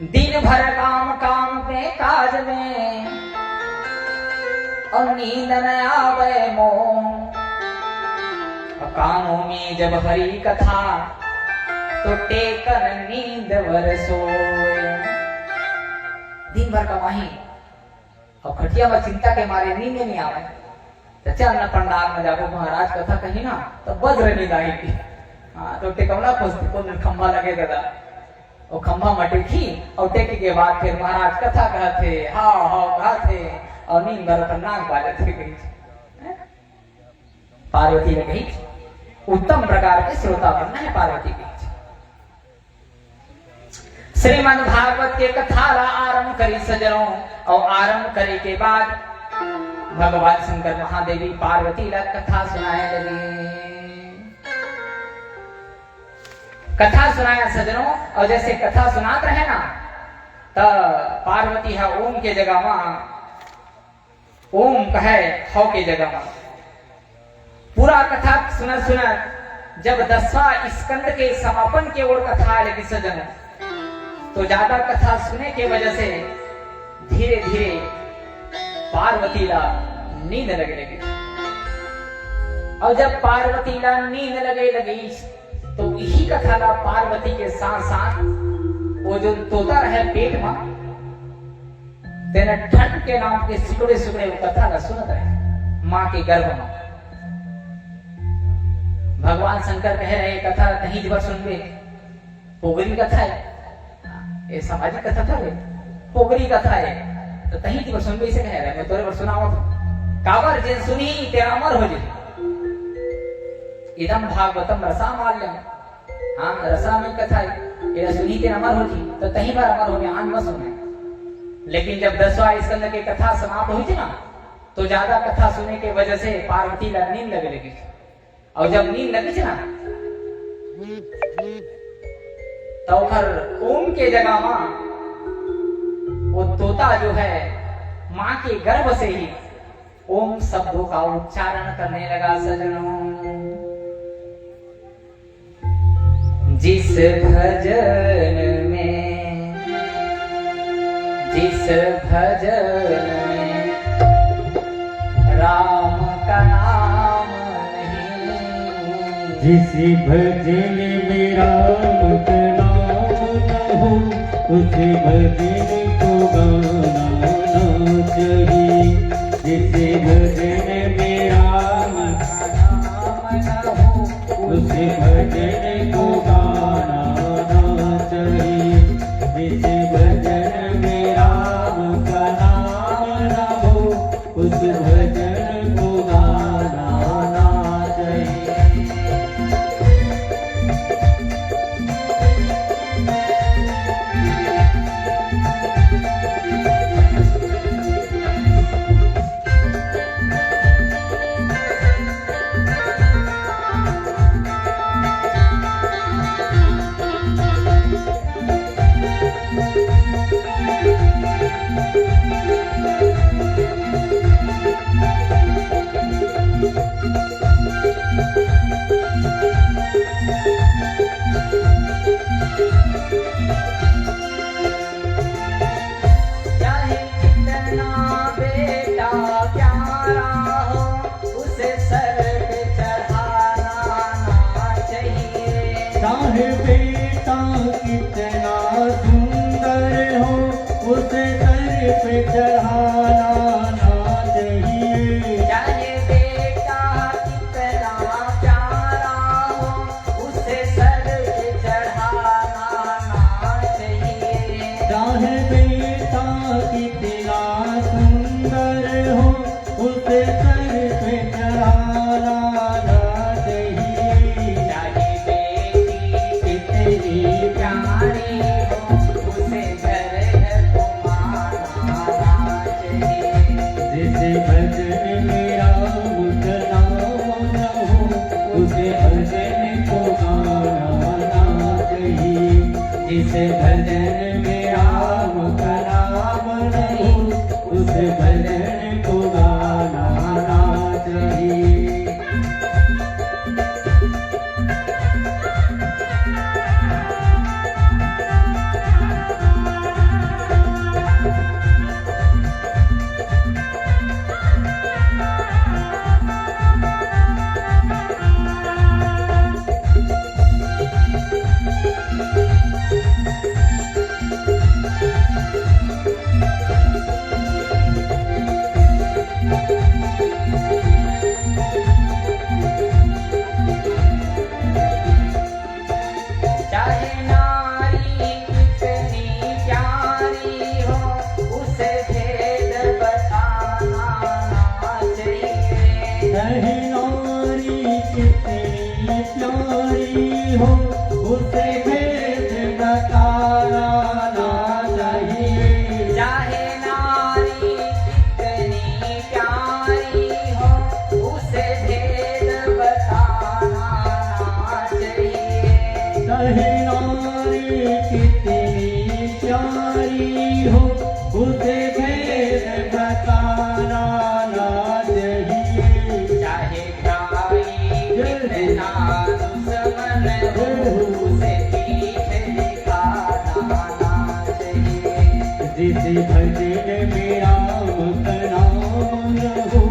दिन भर काम काम में काज में और नींद न आवे मोह, कानों में जब हरी कथा तो टेकन नींद वर सोए। दिन भर कमाही और खटिया में चिंता के मारे नींद नहीं आवे, तो चल न पंडाल में जाबो महाराज कथा कही ना तो वज्र नींद आएगी। हाँ तो टेकवला पोस्ती को खंभा लगे गदा, वो खंभा में टेकी और टेके के बाद फिर महाराज कथा कहते हाव हाव कहते और नींद भर पर नाक बाजे थे गई। पार्वती ने कही उत्तम प्रकार के श्रोता बनना है पार्वती के। श्रीमद् भागवत के कथा आरंभ करी सजनों, और आरंभ करे के बाद भगवान शंकर महादेवी पार्वती ला कथा सुनाए लगे। कथा सुनाया सजनों, और जैसे कथा सुनाते रहे ना तो पार्वती है ओम के जगह में ओम कहे हौ के जगह में पूरा कथा सुना जब 10वां स्कंद के समापन के ओर कथा लगी सजन, तो ज्यादा कथा सुने के वजह से धीरे धीरे पार्वती ला नींद लगे लगी। और जब पार्वती ला नींद लगी तो यही कथा ला पार्वती के साथ साथ वो जो तोता रहे पेट में तेना ठंड के नाम के सिकुड़े सिकुड़े वो कथा ला सुनत रहे माँ के गर्भ में। भगवान शंकर कह रहे कथा नहीं जब सुनबे, पोगरी कथा है, ये सामाजिक कथा था, पोगरी कथा है, तो तही जब सुनबे इसे कह रहे मैं तोरे पर सुनाओ काबर जिन सुनी तेरा अमर हो जाए। इदम भागवतम रसामाल्यम, हाँ रसा में कथा है, ये सुनी तेरा अमर हो जी तो तही पर अमर हो गया, आन मत सुने। लेकिन जब 10वां स्कंद की कथा समाप्त हुई थी ना, तो ज्यादा कथा सुनने के वजह से पार्वती ला नींद लगे लगी। और जब नींद लगी थी ना तो उधर ओम के जगह में वो तोता जो है माँ के गर्भ से ही ओम शब्दों का उच्चारण करने लगा सजनों। जिस भजन में राम का नाम नहीं, जिस भजन में राम का नाम न हो उस भजन को गाना ना चाहिए। जिस भजन में राम का नाम न हो उस भजन को गाना ना चाहिए। जिस भजन में राम का नाम न हो उस भजन को गाना ना चाहिए। जिस भजन में राम का नाम नहीं उस भजन को गाना ना चाहिए। जिस भजन में राम का नाम हो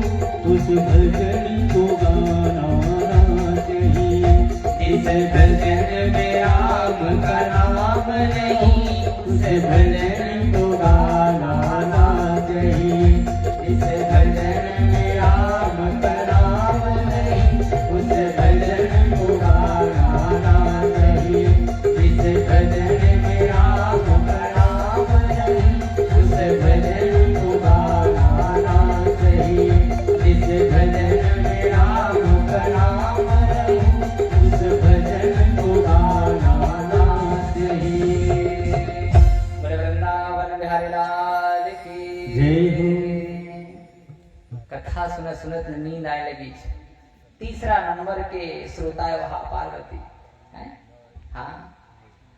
उस भजन को गाना ना चाहिए। जिस भजन में राम का नाम नहीं उस भजन को गाना ना चाहिए। जिस भजन में राम का नाम नहीं उस भजन को गाना ना चाहिए। जिस भजन में राम का नाम नहीं उस भजन को गाना ना चाहिए। जिस भजन में राम का नाम नहीं उस भजन को गाना ना चाहिए। बड़े वृंदावन बिहारी लाल की जय हो। कथा सुनत सुनत नींद आने लगी। तीसरा नंबर के श्रोता है वहां पार्वती है। हाँ,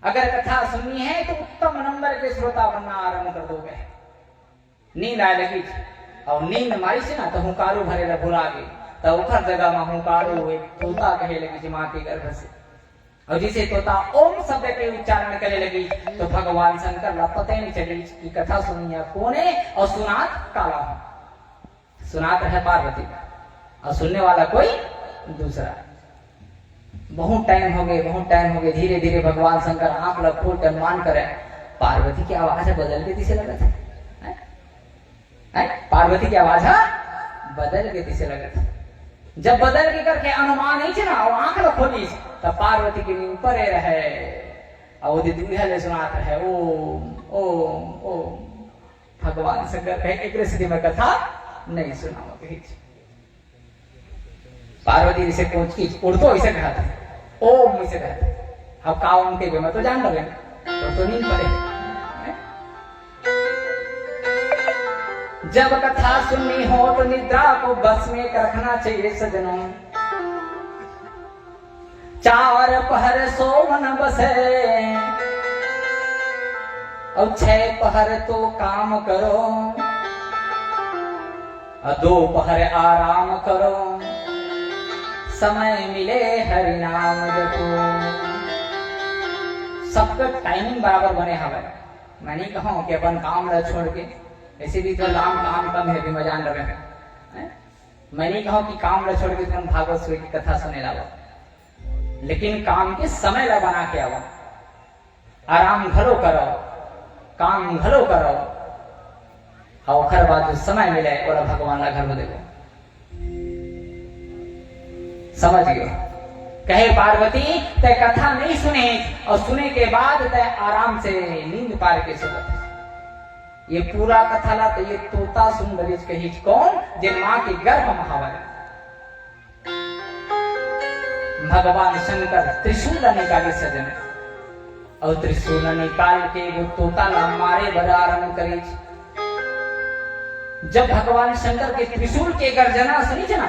अगर कथा सुननी है तो उत्तम नंबर के श्रोता बनना आरंभ कर दोगे। नींद आए लगी और नींद मारी से ना तो हुंकारो भरे ला भुला गई तो उखर जगह में हुंकारो एक तोता कहे लगी माँ के गर्भ से। और जिसे तोता ओम शब्द के उच्चारण करे लगी तो भगवान शंकर ला पता ही नहीं चली कि कथा सुनी है कौन है और सुनात काला है। सुनात है पार्वती और सुनने वाला कोई दूसरा। बहुत टाइम हो गए धीरे धीरे भगवान शंकर आंख लग खोल कर मान करे पार्वती की आवाज बदल गई से लगा था। पार्वती की आवाज बदल गई से लगा था। जब बदल के करके अनुमान नहीं थे ना और आंख लग खोली तब पार्वती की नींद परे रहे और दूल्हे सुनाते रहे ओम ओम ओम। भगवान शंकर कहे एक स्थिति में कथा नहीं सुनाओ कही। पार्वती इसे पहुंच की उड़तो इसे कहा था ओम इसे कहते। अब का ओम के मैं तो जान लगे तो नींद पड़े। जब कथा सुननी हो तो निद्रा को बस में रखना चाहिए सजनों। 4 पहर सो मन बसे और 6 पहर तो काम करो और 2 पहर आराम करो। समय मिले हरि नाम जपो। सबका टाइमिंग बराबर बने हवे। मैं नहीं कहूं कि अपन काम न छोड़ के ऐसे भी तो काम कम है भी मजा न लगे। मैं नहीं कहूं कि काम न छोड़ के तुम भागवत सुई की कथा सुने लाओ, लेकिन काम के समय ला बना के आओ। आराम घलो करो, काम घलो करो और ओखर बाद जो समय मिले और भगवान ला घर में देखो। समझ गए? कहे पार्वती ते कथा नहीं सुने और सुने के बाद ते आराम से नींद पार के सोते। ये पूरा कथा ला तो ये तोता सुन बलिज कही कौन जिन मां के गर्भ में हवा। भगवान शंकर त्रिशूल निकाले सजन और त्रिशूल निकाल के वो तोता ला मारे बड़ा आरंभ करे। जब भगवान शंकर के त्रिशूल के गर्जना सुनी जना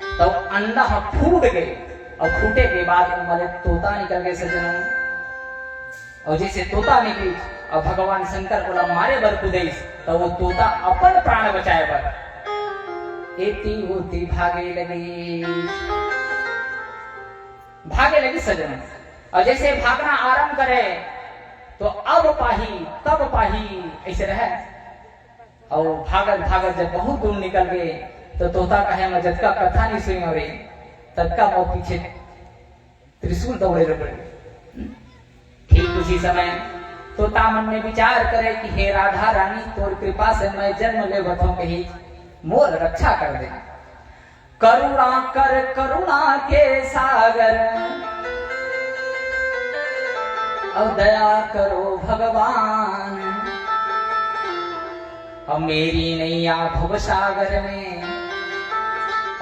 तो अंडा फूट गए और फूटे के बाद उनमें तोता निकल गए सजनों। और जैसे तोता निकली और भगवान शंकर बोला मारे बर कुदेश तो वो तोता अपन प्राण बचाए बर एती होती भागे लगी सजन। और जैसे भागना आरंभ करे तो अब पाही तब पाही ऐसे रहे। और भागत भागत जब बहुत दूर निकल गए तो तोता कहे मैं जतका कथा नहीं सुनी हो रही तत्का वो पीछे त्रिशूल दौड़े रहे। ठीक उसी समय तोता मन में विचार करे कि हे राधा रानी तोर कृपा से मैं जन्म ले बथों कही मोर रक्षा कर दे। करुणा कर करुणा के सागर और दया करो भगवान और मेरी नैया भव सागर में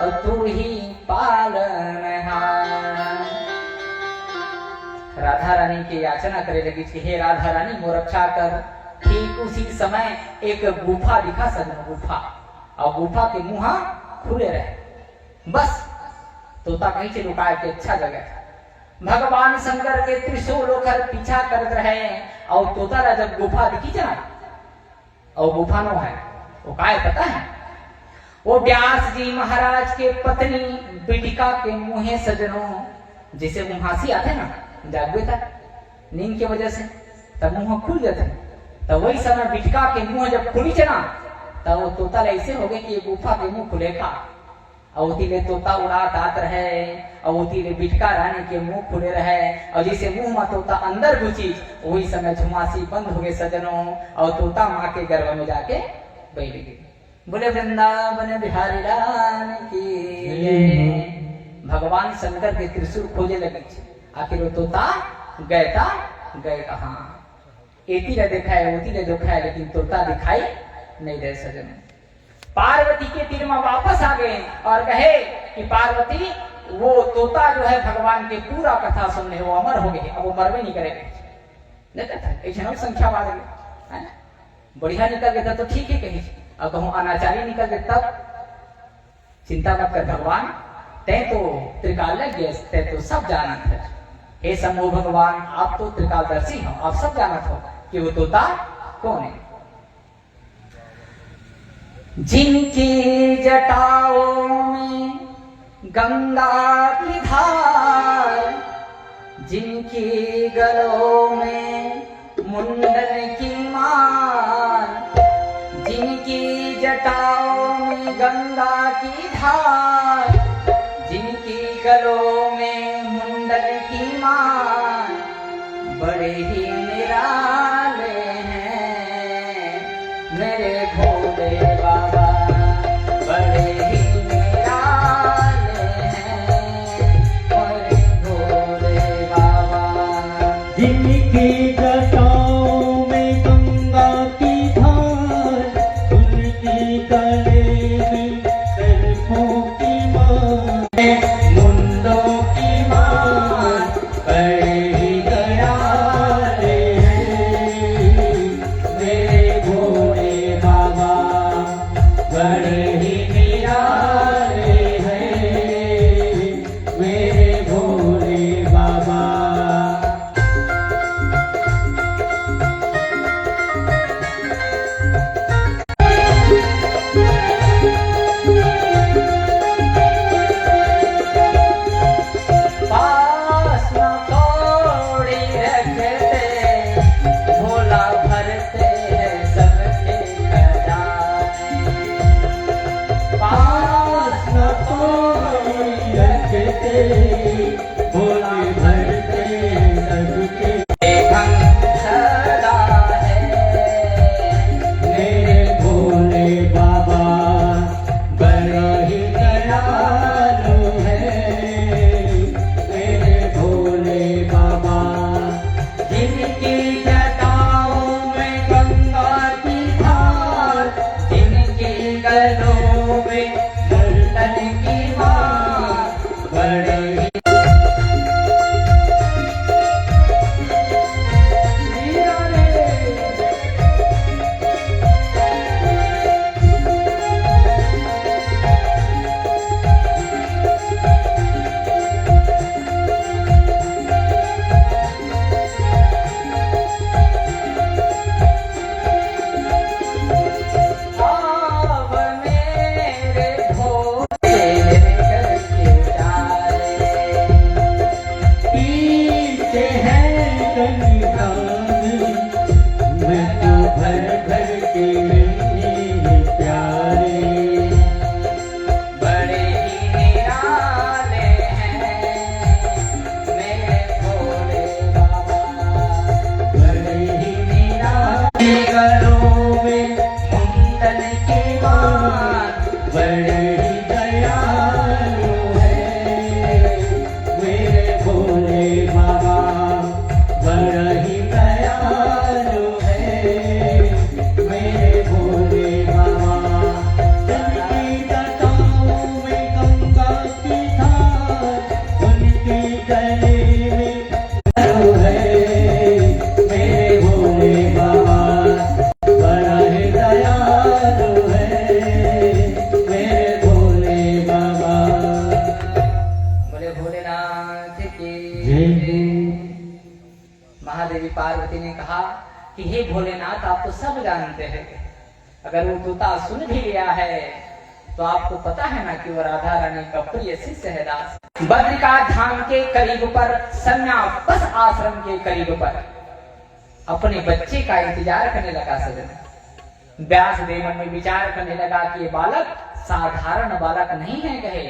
और तू ही पालनहार। राधा रानी की याचना करे लगी कि हे राधा रानी मोर रक्षा कर। ठीक उसी समय एक गुफा दिखा सजन गुफा और गुफा के मुंह खुले रहे। बस तोता कहीं से लुकाए के अच्छा जगह भगवान शंकर के त्रिशूल होकर पीछा करते रहे। और तोता जब गुफा दिखी जाए और गुफा नो है वो काय पता है वो व्यास जी महाराज के पत्नी बिटिका के मुंह सजनों जिसे मुहासी आते ना जागवे था नींद की वजह से तब मुंह खुल जाते। तब वही समय बिटिका के मुंह जब खुली चना तब वो तोता ऐसे हो गए कि ये गुफा के मुंह खुले खा और उतीले तोता उड़ात आत रहे और उतीले बिटका रानी के मुंह खुले रहे। और जैसे मुंह में तोता अंदर घुसी वही समय झुमासी बंद हो गए सजनों और तोता माँ के गर्भ में जाके बैठ गई। बोले वृंदावन बिहारी लाल की। भगवान शंकर के त्रिशूल खोजे लगे आखिर वो तोता गए कहा एती ने देखा है ओती ने देखा है लेकिन तोता दिखाई नहीं दे सजन। पार्वती के तीर में वापस आ गए और कहे कि पार्वती वो तोता जो है भगवान के पूरा कथा सुनने वो अमर हो गए अब वो मरवे नहीं करेंगे एक संख्या बढ़ गई बढ़िया निकल गया तो ठीक है कहीं और कहूं अनाचारी निकल गए तब चिंता मत कर भगवान तय तो त्रिकाल लग गए तय तो सब जाना था। हे शंभु भगवान आप तो त्रिकालदर्शी हो आप सब जानत हो कि वो तोता कौन है। जिनकी जटाओं में गंगा की धार जिनकी गलों में मुंडन की मार जिनकी जटाओं में गंगा की धार जिनकी गलों में मुंडन की मार बड़े ही निराले हैं मेरे भोले बाबा बड़े ही निराले हैं मेरे भोले बाबा। जिनकी जटाओं में गंगा की धार उनकी गले में सरसों की मार मुंडों की मार बड़े ही दयाल तेरी चांदनी, मैं तो भर भर के मेरे प्यारे। बड़े ही निराले हैं मेरे भोले बाबा, बड़े ही निराले गलों में कुंदन की माला, बड़े ही दयालु है मेरे भोले बाबा, बड़ा ही दयालु है मेरे भोले बाबा। चलती लताओं में गंगा की धार, उनके गले में दारू है मेरे भोले बाबा, बड़ा ही दयालु है मेरे भोले बाबा। बोले भोलेनाथ की जय जय। हो। महादेवी पार्वती ने कहा कि हे भोलेनाथ, आप तो सब जानते हैं, अगर वो तोता सुन भी लिया है तो आपको पता है ना कि वो राधा रानी का प्रिय शिष्य है दास। बद्रिकाश्रम धाम के करीब पर, संन्यास आश्रम के करीब पर अपने बच्चे का इंतजार करने लगा सजन। व्यासदेव मन में विचार करने लगा कि ये बालक साधारण बालक नहीं है, कहे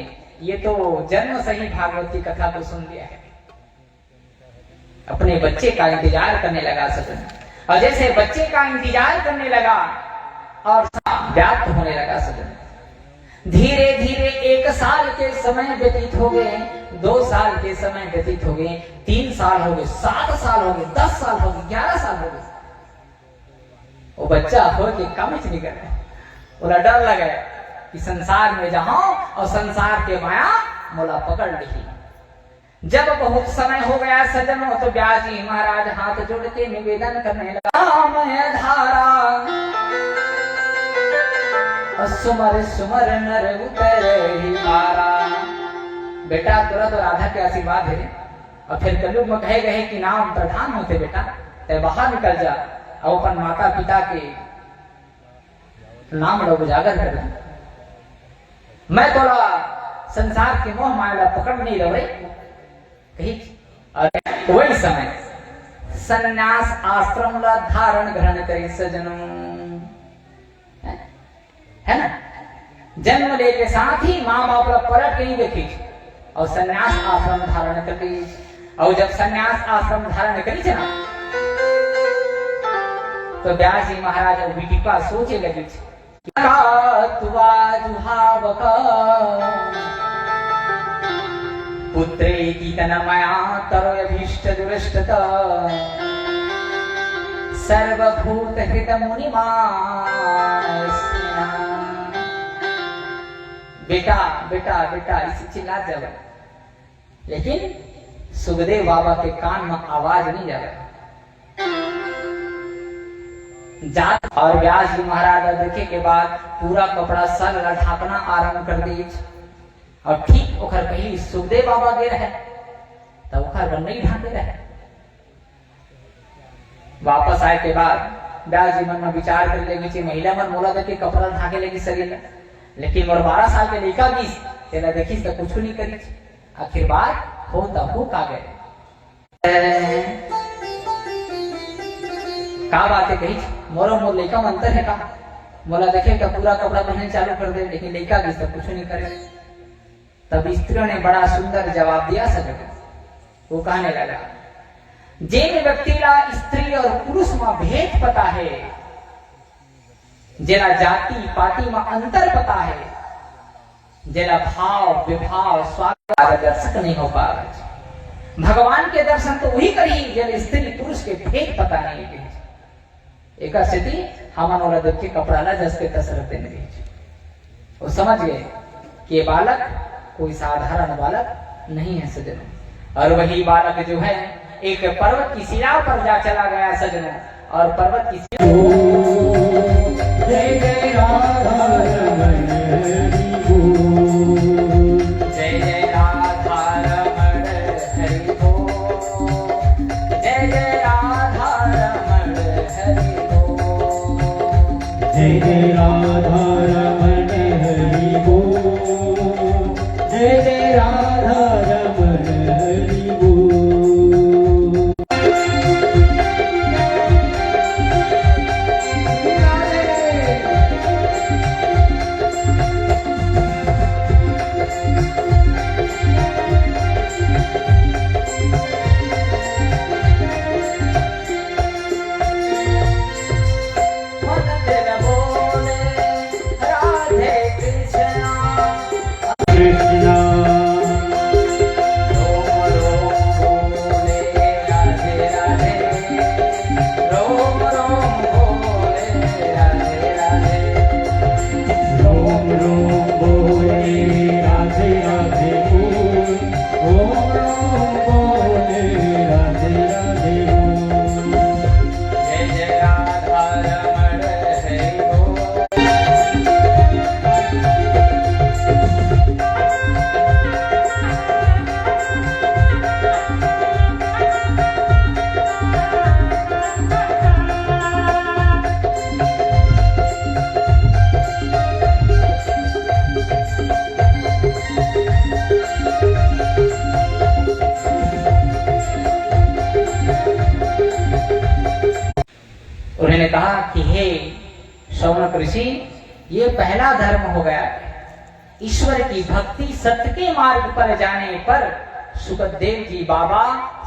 ये तो जन्म से ही भागवत की कथा को सुन लिया है। अपने बच्चे का इंतजार करने लगा सजन, और जैसे बच्चे का इंतजार करने लगा और व्याप्त होने लगा सजन। धीरे धीरे 1 साल के समय व्यतीत हो गए, 2 साल के समय व्यतीत हो गए, 3 साल हो गए, 7 साल हो गए, 10 साल हो गए, 11 साल हो गए। वो बच्चा हो के काम ही नहीं कर रहा, बोला डर लगा कि संसार में जाऊं और संसार के माया मोला पकड़ ली। जब बहुत समय हो गया सज्जनों, तो व्यास जी महाराज हाथ जोड़ के निवेदन करने लगा, मैं धारा सुमर सुमर नर उतर ही मारा। बेटा तुरंत राधा के आशीर्वाद है, और फिर कलयुग में कहे गए कि नाम प्रधान होते बेटा, ते बाहर निकल जा और अपन माता पिता के नाम लोग उजागर कर दे। मैं तोला संसार के मोह माया पकड़ नहीं रहे कही। वही समय संन्यास आश्रम ला धारण ग्रहण करी सजनों, है ना। जन्म ले के साथ ही माँ बाप पलट नहीं देखी और संन्यास आश्रम धारण कर ली। और जब संन्यास आश्रम धारण करी थे ना, तो व्यास जी महाराज विटिपा सोचे लगे पुत्रे की तनमया तरो अभीष्ट दुरष्टत सर्वभूत हित मुनिमा। बेटा बेटा बेटा इसी चिल्ला जावे, लेकिन सुखदेव बाबा के कान में आवाज नहीं जावे। जात और व्यास जी महाराज देखे के बाद पूरा कपड़ा सर ढाकना आरंभ कर दी, और ठीक ओखर पहली सुखदेव बाबा गे रहे तब ओखर नहीं ढाके रहे। वापस आए के बाद व्यास जी मन में विचार कर लेगी महिला मन मोला देखे कपड़ा ढाके लगी शरीर, लेकिन मोर 12 साल के लड़का भी तेला देखी तो कुछ नहीं करी। आखिर बार हो तब हो का गए का बात है कही मोरो मोर लड़का में अंतर है का, मोला देखे का पूरा कपड़ा पहनने चालू कर दे, लेकिन लड़का भी तो कुछ नहीं करे। तब स्त्रियों ने बड़ा सुंदर जवाब दिया सके। वो कहने लगा, जिन व्यक्ति ला स्त्री और पुरुष में भेद पता है, जेला जाति पाति में अंतर पता है, जेला भाव विभाव स्वागत दर्शक नहीं हो पा रहा। भगवान के दर्शन तो वही करी जेल स्त्री पुरुष के भेद पता नहीं है। एक स्थिति हम देख के कपड़ा ला जस के तस रखते नहीं, वो समझ गए कि ये बालक कोई साधारण बालक नहीं है सजनों। और वही बालक जो है एक पर्वत की शिला पर जा चला गया सजनों, और पर्वत की जय जय राधा रमण हरि बोल, जय जय राधा रमण हरि बोल, जय जय राधा रमण हरि बोल, जय जय राधा रमण हरि बोल, जय जय राधा रमण हरि बोल। मैंने कहा कि हे शौनक ऋषि, ये पहला धर्म हो गया। ईश्वर की भक्ति सत्य के मार्ग पर जाने पर सुखदेव जी बाबा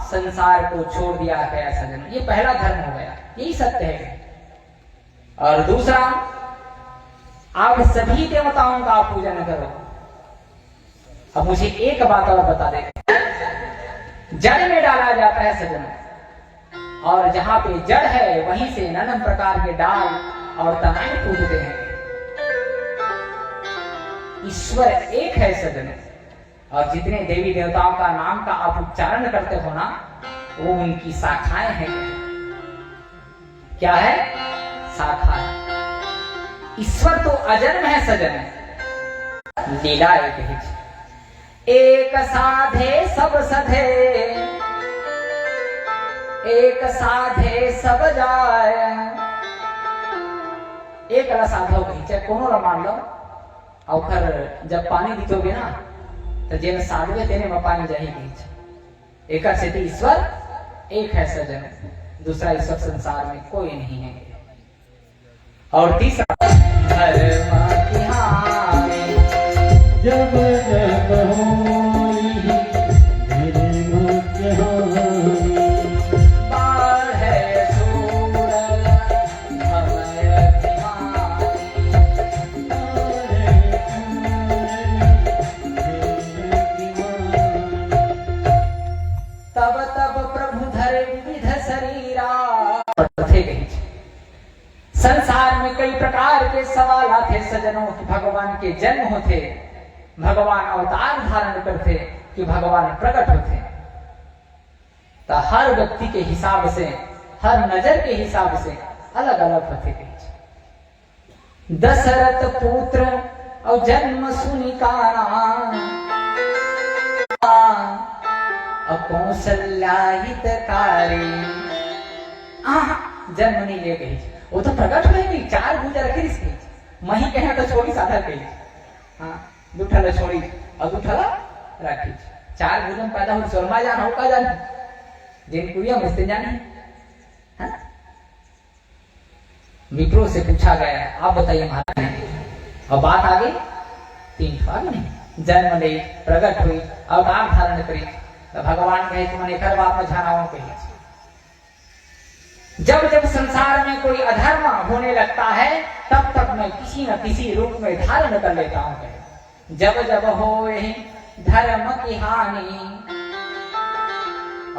संसार को छोड़ दिया गया सजन। ये पहला धर्म हो गया, यही सत्य है। और दूसरा, आप सभी देवताओं का पूजन करो। अब मुझे एक बात और बता दे, जड़ में डाला जाता है सजन, और जहां पे जड़ है वहीं से नाना प्रकार के डाल और तनाएं फूटते हैं। ईश्वर एक है सजन, और जितने देवी देवताओं का नाम का आप उच्चारण करते हो ना, वो उनकी शाखाएं हैं। क्या है? शाखा है। ईश्वर तो अजन्म है सजन, लीला एक ही। एक साधे सब सधे, एक साधे सब जाय। एक साधो कही चाहे कोनो मान लो, और फिर जब पानी दीतोगे ना तो जेन साधवे तेने में पानी जाएगी। एक से ईश्वर एक है सजन, दूसरा ईश्वर संसार में कोई नहीं है। और तीसरा, धर्म की हानि जब जब होई धर्म की हानि, बाढ़े सूरज भय तब तब प्रभु धरे विविध शरीरा। संसार में कई प्रकार के सवाल आते सजनों कि भगवान के जन्म होते, भगवान अवतार धारण करते, कि भगवान प्रकट होते। तो हर व्यक्ति के हिसाब से, हर नजर के हिसाब से अलग अलग होते। दशरथ पुत्र और जन्म सुनिकारा, कौशल्या हितकारी। जन्म नहीं ले गई, वो तो प्रकट होगी। चार भुजा रखी इसकी, मही कहे तो छोड़ी साधा कही। हाँ, दूठला छोड़ी और दूठला रखी। चार भुजन पैदा हुई, सोरमा जान हो का जान, जिन कुरिया मस्ते जानी। हाँ? विप्रो से पूछा गया, आप बताइए महाराज। और बात आ गई तीन भाग में, जन्म ले, प्रकट हुई, अवतार धारण करी। तो भगवान कहे तुमने एक बात में झाना कही, जब जब संसार में कोई अधर्म होने लगता है तब तक मैं किसी न किसी रूप में धारण कर लेता हूं। जब जब हो धर्म की हानि,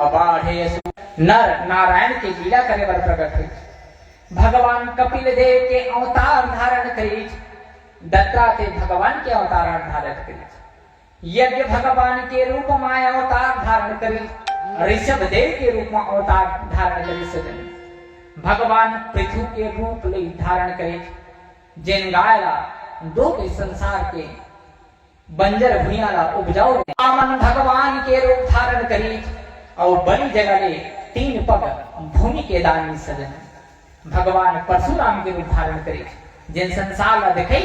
अबाढ़े नर नारायण के लीला करे बर प्रकट हुई। भगवान कपिल देव के अवतार धारण करी, दत्तात्रेय भगवान के अवतार धारण करी। यज्ञ भगवान के रूप में अवतार धारण करी, ऋषभ देव के रूप में अवतार धारण करी। सजन भगवान पृथ्वी के रूप ले धारण करे, जिन गायला दो के संसार के बंजर भूमियाला उपजाऊ। वामन भगवान के रूप धारण करी, और बड़ी जगह ले 3 पग भूमि के दानी। सजन भगवान परशुराम के रूप धारण करे, जिन संसार ला दिखे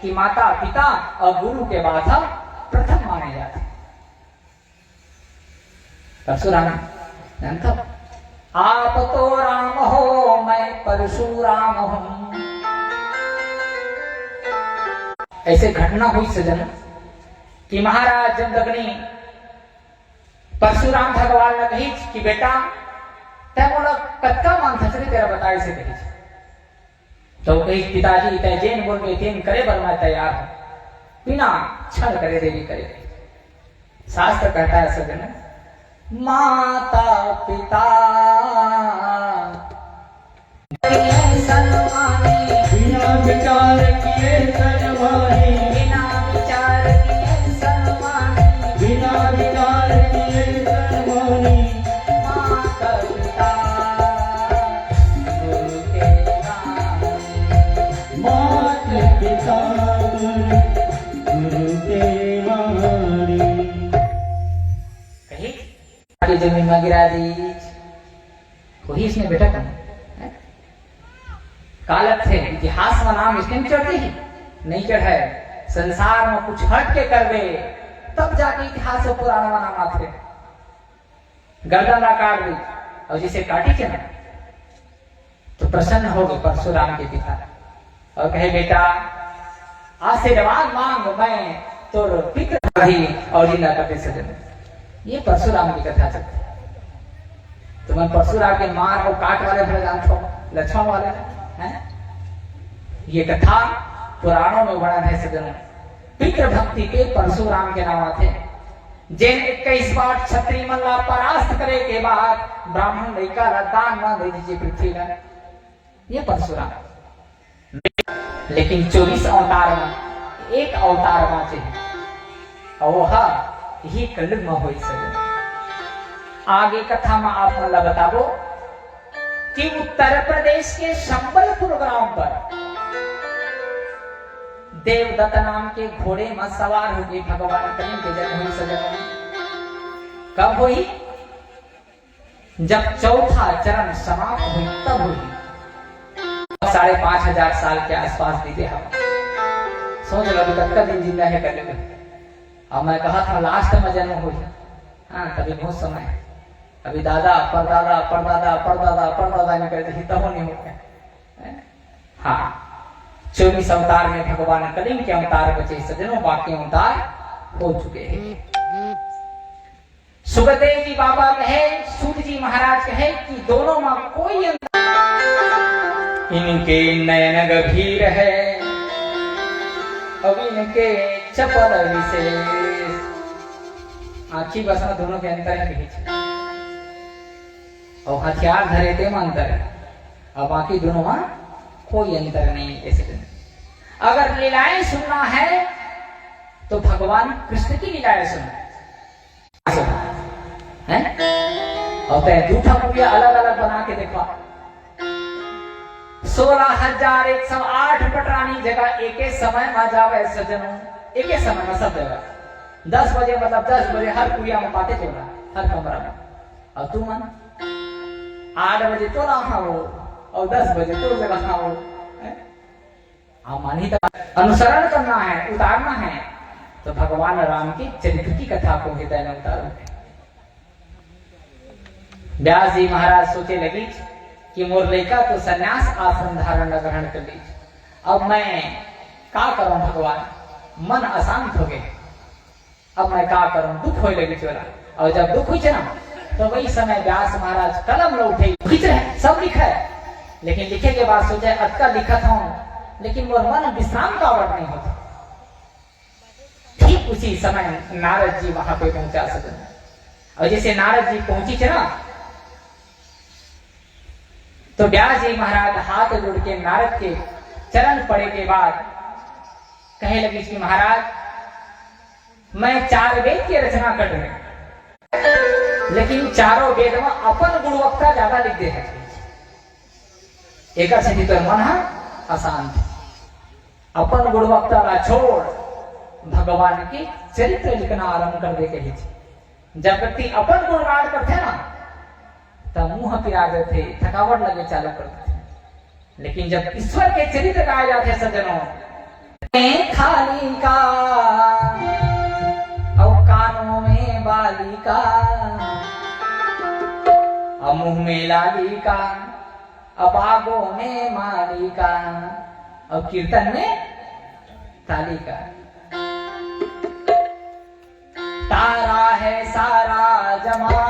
कि माता पिता और गुरु के बाद हम प्रथम माने जाते। परशुराम जानता, आप तो राम हो मैं परशुराम हूं। ऐसे घटना हुई सजन कि महाराज जमदग्नि परशुराम भगवान ने कही कि बेटा तय मोला कत्का मान थचरी तेरा बताए से कही। तो कही पिताजी तय जेन बोल के तेन करे बर मैं तैयार हूं, बिना छल करे देवी करे। शास्त्र कहता है सजन, माता पिता सन्मानी, बिना विचार किए सन्मानी, बिना विचार किए सन्मानी, बिना विचार किए सन्मानी। माता पिता गुरु के वाणी, माता पिता गुरु के वाणी। कही जमीन में गिरा दी, कोई इसने बेटा कौन कालक थे। इतिहास में नाम इसने भी चढ़ते ही नहीं चढ़े। संसार में कुछ हट के कर दे तब जाके इतिहास में पुराना नाम आते। गर्दन ला काट दी, और जिसे काटी के ना तो प्रसन्न हो गए परशुराम के पिता और कहे बेटा आशीर्वाद मांग, मैं तो पिता रही और जिंदा करते सजन। ये परशुराम की कथा चलती है। तुम परशुराम के मार और काट वाले भले जानते हो, लक्ष्मण वाले हैं। ये कथा पुराणों में वर्णन है सजनों। पितृ भक्ति के परशुराम के नाम थे, जिन 21 बार क्षत्रिय मल्ला परास्त करे के बाद ब्राह्मण लड़का दान न दे दीजिए पृथ्वी में, ये परशुराम। लेकिन 24 अवतार में एक अवतार बाँचे और वो ही कलयुग में हुई सजन। आगे कथा में आप मला बताबो कि उत्तर प्रदेश के संबलपुर ग्राम पर देवदत्त नाम के घोड़े में सवार होकर भगवान कलिंग के जन्म हुई सजन। कब हुई? जब चौथा चरण समाप्त हुई तब हुई। 5,500 साल के आसपास बीते हम। सोच लो अभी तक का दिन जिंदा है कलिंग। अब मैं कहा था लास्ट में जन्म हुई। हाँ, कभी बहुत समय है। अभी दादा परदादा परदादा परदादा परदादा में कहते ही तब नहीं होते। हाँ, 24 अवतार में भगवान कलिंग के अवतार बचे सजनों, बाकी अवतार हो चुके हैं। सुखदेव जी बाबा कहे, सूत जी महाराज कहे कि दोनों में कोई अंतर, इनके नयन गंभीर है अब इनके चपल विशेष। आखी बस में दोनों के अंतर है और हथियार धरे थे में अंतर है, और बाकी दोनों में कोई अंतर नहीं। ऐसे अगर लीलाएं सुनना है तो भगवान कृष्ण की लीलाएं सुनो है। और तय दूठा पुड़िया अलग अलग बना के देखा। 16,108 पटरानी जगह एक समय में जावे सजनों, एक समय में सब जगह 10 बजे मतलब 10 बजे हर पुड़िया में बातें चल रहा हर कमरा में। और तू मन 8 बजे तो रहा हो और 10 बजे तो जगह हो। मानी तो अनुसरण करना है, उतारना है तो भगवान राम की चरित्र की कथा को हृदय में उतारो। व्यास जी महाराज सोचे लगी कि मोर लड़का तो सन्यास आश्रम धारण ग्रहण कर ली, अब मैं क्या करूं भगवान, मन अशांत हो गए। अब मैं क्या करूं, दुख हो लगी चोरा। और जब दुख हुई ना तो वही समय व्यास महाराज कलम लो उठे, खींच रहे सब लिखा है, लेकिन लिखे के बाद सोचे अटका लिखा था लेकिन मोर मन विश्राम का वर्ग नहीं होता। ठीक उसी समय नारद जी वहां पे पहुंचा सके। और जैसे नारद जी पहुंची थे ना तो व्यास जी महाराज हाथ जोड़ के नारद के चरण पड़े के बाद कहे लगे कि महाराज मैं 4 वेद की रचना कर रहे, लेकिन चारों वेद में अपन गुणवत्ता ज्यादा लिख दे है। एक तो मन है अशांत, अपन गुणवत्ता का छोड़ भगवान की चरित्र लिखना आरंभ कर दे के। जब व्यक्ति अपन गुणगान करते ना तब मुंह पिरा थे, थकावट लगे चालू करते थे। लेकिन जब ईश्वर के चरित्र गाए जाते सज्जनों, खाली का और कानों में बाली का और मुंह में लाली का और बागों में माली का और कीर्तन में ताली का। तारा है सारा जमा